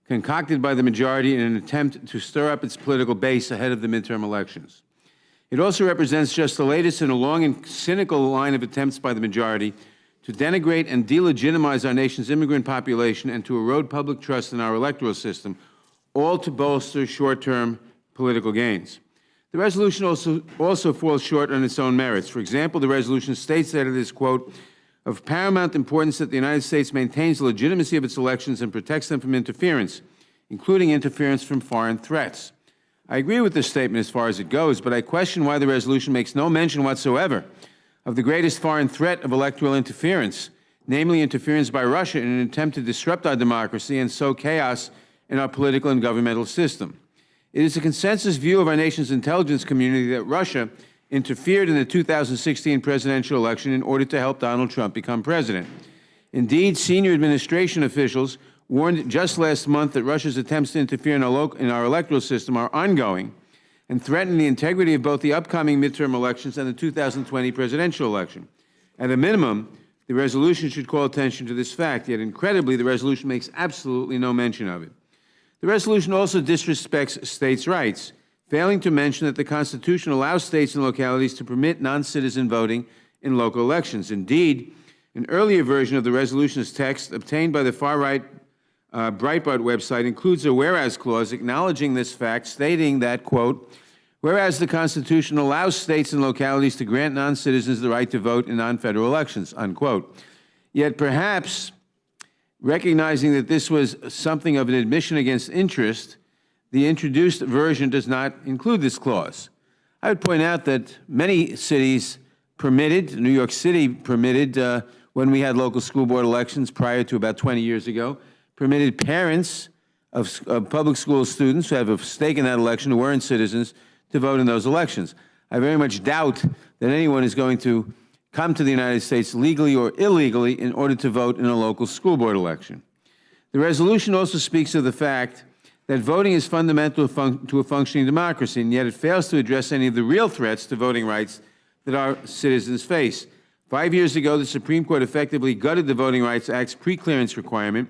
concocted by the majority in an attempt to stir up its political base ahead of the midterm elections. It also represents just the latest in a long and cynical line of attempts by the majority to denigrate and delegitimize our nation's immigrant population and to erode public trust in our electoral system, all to bolster short-term political gains. The resolution also falls short on its own merits. For example, the resolution states that it is, quote, "of paramount importance that the United States maintains the legitimacy of its elections and protects them from interference, including interference from foreign threats." I agree with this statement as far as it goes, but I question why the resolution makes no mention whatsoever of the greatest foreign threat of electoral interference, namely interference by Russia in an attempt to disrupt our democracy and sow chaos in our political and governmental system. It is a consensus view of our nation's intelligence community that Russia interfered in the 2016 presidential election in order to help Donald Trump become president. Indeed, senior administration officials warned just last month that Russia's attempts to interfere in our electoral system are ongoing and threaten the integrity of both the upcoming midterm elections and the 2020 presidential election. At a minimum, the resolution should call attention to this fact, yet incredibly, the resolution makes absolutely no mention of it. The resolution also disrespects states' rights, failing to mention that the Constitution allows states and localities to permit non-citizen voting in local elections. Indeed, an earlier version of the resolution's text obtained by the far-right Breitbart website includes a whereas clause acknowledging this fact, stating that, quote, "whereas the Constitution allows states and localities to grant non-citizens the right to vote in non-federal elections," unquote. Yet perhaps Recognizing that this was something of an admission against interest, the introduced version does not include this clause. I would point out that many cities permitted, New York City permitted, when we had local school board elections prior to about 20 years ago, permitted parents of public school students who have a stake in that election, who weren't citizens, to vote in those elections. I very much doubt that anyone is going to come to the United States legally or illegally in order to vote in a local school board election. The resolution also speaks of the fact that voting is fundamental to a functioning democracy, and yet it fails to address any of the real threats to voting rights that our citizens face. 5 years ago, the Supreme Court effectively gutted the Voting Rights Act's preclearance requirement,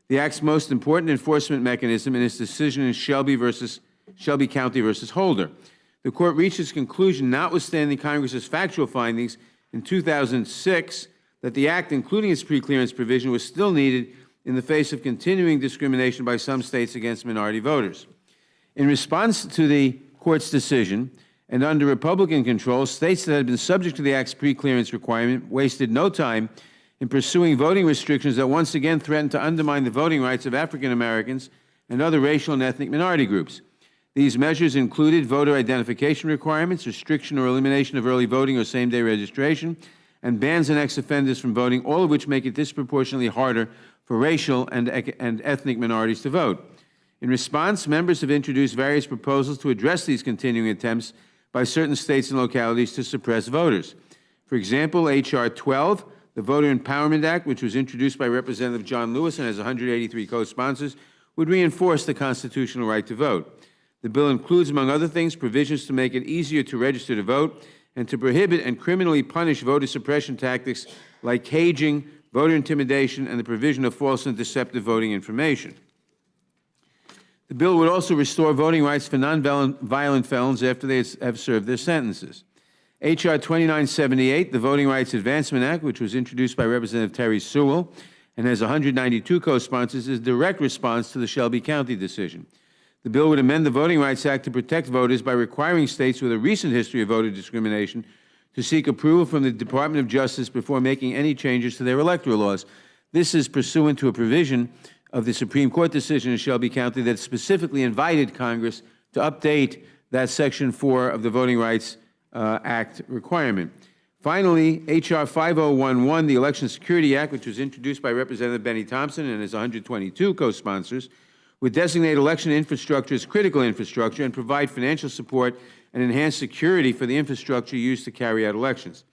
the Act's most important enforcement mechanism, in its decision in Shelby County versus Holder. The Court reached its conclusion, notwithstanding Congress's factual findings in 2006, that the Act, including its preclearance provision, was still needed in the face of continuing discrimination by some states against minority voters. In response to the Court's decision, and under Republican control, states that had been subject to the Act's preclearance requirement wasted no time in pursuing voting restrictions that once again threatened to undermine the voting rights of African Americans and other racial and ethnic minority groups. These measures included voter identification requirements, restriction or elimination of early voting or same-day registration, and bans on ex-offenders from voting, all of which make it disproportionately harder for racial and ethnic minorities to vote. In response, members have introduced various proposals to address these continuing attempts by certain states and localities to suppress voters. For example, H.R. 12, the Voter Empowerment Act, which was introduced by Representative John Lewis and has 183 co-sponsors, would reinforce the constitutional right to vote. The bill includes, among other things, provisions to make it easier to register to vote and to prohibit and criminally punish voter suppression tactics like caging, voter intimidation, and the provision of false and deceptive voting information. The bill would also restore voting rights for nonviolent felons after they have served their sentences. H.R. 2978, the Voting Rights Advancement Act, which was introduced by Representative Terry Sewell and has 192 co-sponsors, is a direct response to the Shelby County decision. The bill would amend the Voting Rights Act to protect voters by requiring states with a recent history of voter discrimination to seek approval from the Department of Justice before making any changes to their electoral laws. This is pursuant to a provision of the Supreme Court decision in Shelby County that specifically invited Congress to update that Section 4 of the Voting Rights Act requirement. Finally, H.R. 5011, the Election Security Act, which was introduced by Representative Benny Thompson and his 122 co-sponsors, would designate election infrastructure as critical infrastructure and provide financial support and enhance security for the infrastructure used to carry out elections.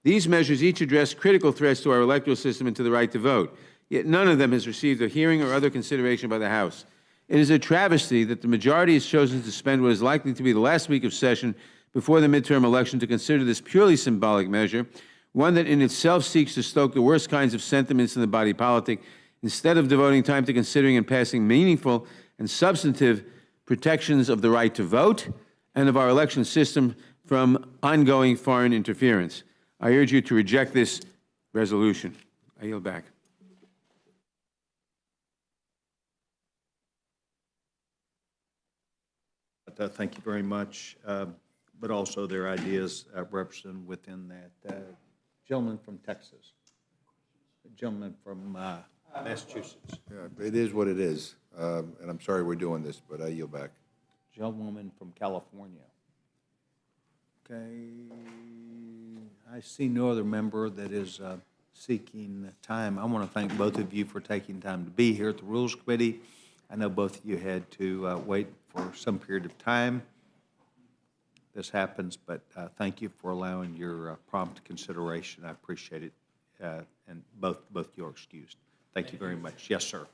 These measures each address critical threats to our electoral system and to the right to vote, yet none of them has received a hearing or other consideration by the House. It is a travesty that the majority has chosen to spend what is likely to be the last week of session before the midterm election to consider this purely symbolic measure, one that in itself seeks to stoke the worst kinds of sentiments in the body politic, instead of devoting time to considering and passing meaningful and substantive protections of the right to vote and of our election system from ongoing foreign interference. I urge you to reject this resolution. I yield back. Thank you very much. But also their ideas represented within that. Gentleman from Texas. Gentleman from Massachusetts. Yeah, it is what it is, and I'm sorry we're doing this, but I yield back. Gentlewoman from California. Okay, I see no other member that is seeking time. I want to thank both of you for taking time to be here at the Rules Committee. I know both of you had to wait for some period of time. This happens, but thank you for allowing your prompt consideration. I appreciate it, and both you are excused. Thank you very much. Yes, sir.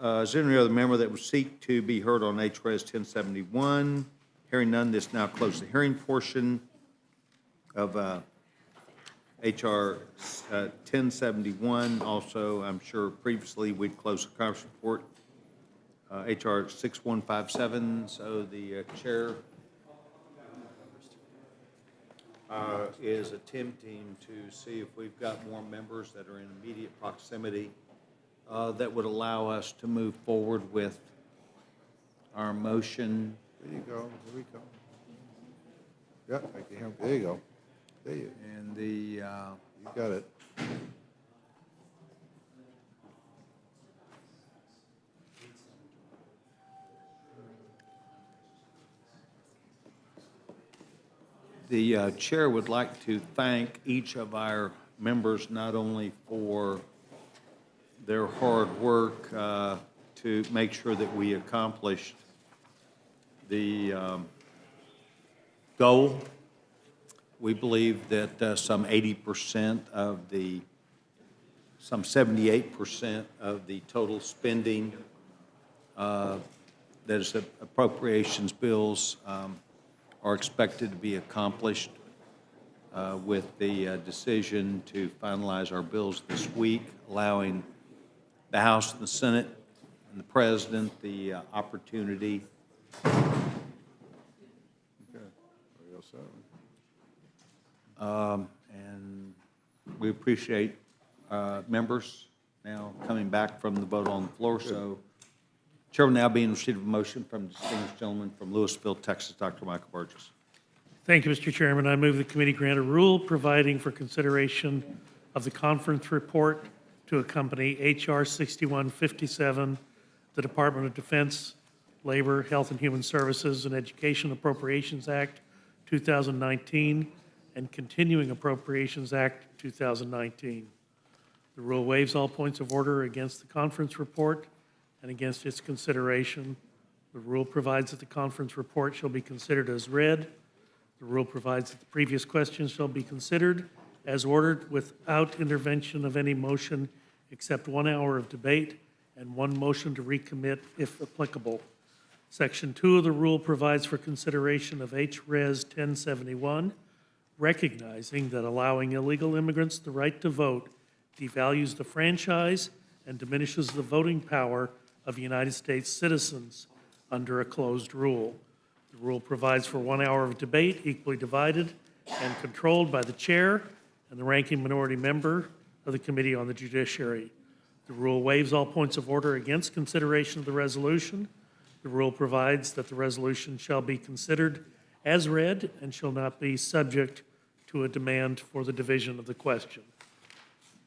Is there any other member that would seek to be heard on H.Res. 1071? Hearing none, this now closes the hearing portion of H.R. 1071. Also, I'm sure previously we'd closed the conference report. H.R. 6157, so the chair is attempting to see if we've got more members that are in immediate proximity that would allow us to move forward with our motion. There you go. There we go. Yep, I can hear. There you go. There you. And the You got it. The chair would like to thank each of our members not only for their hard work to make sure that we accomplished the goal. We believe that some 80% of some 78% of the total spending that is appropriations bills are expected to be accomplished with the decision to finalize our bills this week, allowing the House and the Senate and the President the opportunity and we appreciate members now coming back from the vote on the floor. So, Chair will now be in receipt of a motion from the distinguished gentleman from Louisville, Texas, Dr. Michael Burgess. Thank you, Mr. Chairman. I move the committee grant a rule providing for consideration of the conference report to accompany H.R. 6157, the Department of Defense, Labor, Health and Human Services, and Education Appropriations Act 2019 and Continuing Appropriations Act 2019. The rule waives all points of order against the conference report and against its consideration. The rule provides that the conference report shall be considered as read. The rule provides that the previous questions shall be considered as ordered without intervention of any motion except 1 hour of debate and 1 motion to recommit if applicable. Section 2 of the rule provides for consideration of H.Res. 1071, recognizing that allowing illegal immigrants the right to vote devalues the franchise and diminishes the voting power of United States citizens under a closed rule. The rule provides for 1 hour of debate equally divided and controlled by the chair and the ranking minority member of the Committee on the Judiciary. The rule waives all points of order against consideration of the resolution. The rule provides that the resolution shall be considered as read and shall not be subject to a demand for the division of the question.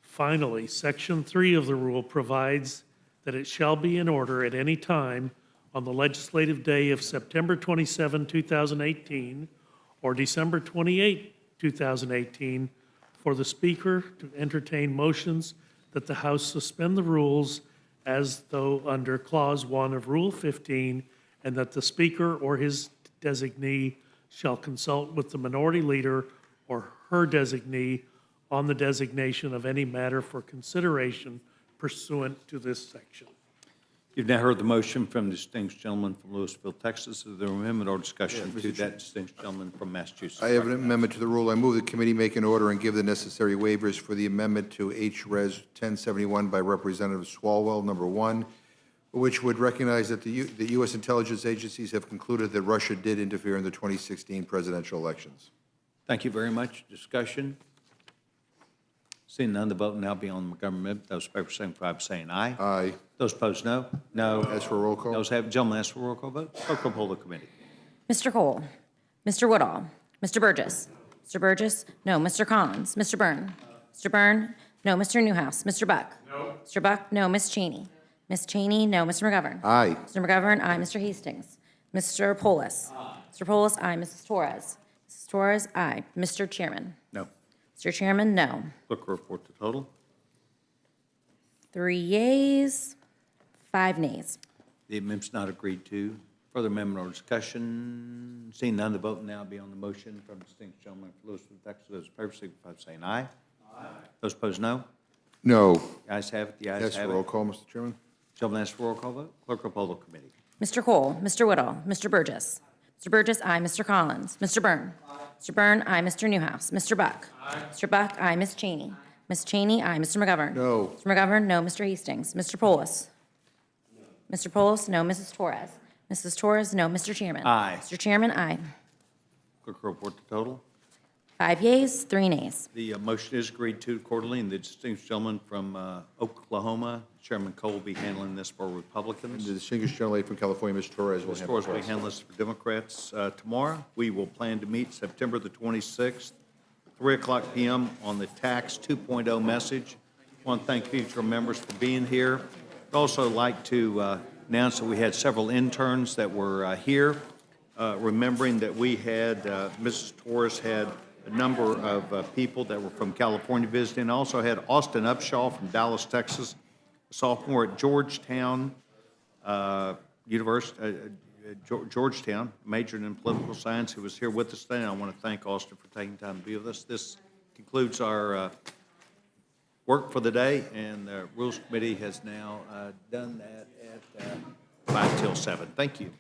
Finally, Section 3 of the rule provides that it shall be in order at any time on the legislative day of September 27, 2018, or December 28, 2018, for the Speaker to entertain motions that the House suspend the rules as though under Clause 1 of Rule 15, and that the Speaker or his designee shall consult with the minority leader or her designee on the designation of any matter for consideration pursuant to this section. You've now heard the motion from the distinguished gentleman from Louisville, Texas. Is there an amendment or discussion to that distinguished gentleman from Massachusetts? I have an amendment to the rule. I move the committee make an order and give the necessary waivers for the amendment to H.Res. 1071 by Representative Swalwell, number 1, which would recognize that the U.S. intelligence agencies have concluded that Russia did interfere in the 2016 presidential elections. Thank you very much. Discussion? Seeing none, the vote will now be on the Montgomery amendment. Those in favor signify by saying aye. Aye. Those opposed, no. No. As for roll call? Those have, gentlemen, ask for roll call vote. Clerk will poll the committee. Mr. Cole, Mr. Woodall, Mr. Burgess, no. Mr. Collins, Mr. Byrne, no. Mr. Newhouse, Mr. Buck, no. Mr. Buck, no. Ms. Cheney, no. Mr. McGovern, Aye. Mr. McGovern, aye. Mr. Hastings, Mr. Polis, Mr. Polis, aye. Mrs. Torres, aye. Mr. Chairman, No. Mr. Chairman, no. Clerk will report the total. 3 yeas, 5 nays. The amendment's not agreed to. Further amendment or discussion? Seeing none, the vote will now be on the motion from the distinguished gentleman from Louisville, Texas. Those in favor signify by saying aye. Aye. Those opposed, no. No. The ayes have it. The ayes Yes have for it. roll call, Mr. Chairman? Gentlemen, ask for roll call vote. Clerk will poll the committee. Mr. Cole, Mr. Woodall, Mr. Burgess, aye. Mr. Collins, Mr. Byrne, Mr. Byrne, aye. Mr. Newhouse, Mr. Buck, Mr. Buck, aye. Ms. Cheney, aye. Mr. McGovern, No. Mr. McGovern, no. Mr. Hastings, Mr. Polis, no. Mrs. Torres, no. Mr. Chairman, Aye. Mr. Chairman, aye. Clerk will report the total. 5 yeas, 3 nays. The motion is agreed to accordingly, and the distinguished gentleman from Oklahoma, Chairman Cole, will be handling this for Republicans. The distinguished gentlelady from California, Ms. Torres, will Ms. handle Torres will handle this for Democrats tomorrow. We will plan to meet September the 26th, 3 o'clock p.m. on the Tax 2.0 message. I want to thank future members for being here. I'd also like to announce that we had several interns that were here remembering that we had, Mrs. Torres had a number of people that were from California visiting. Also had Austin Upshaw from Dallas, Texas, a sophomore at Georgetown Georgetown, majored in political science, who was here with us today. And I want to thank Austin for taking time to be with us. This concludes our work for the day, and the Rules Committee has now done that at 5 till 7. Thank you.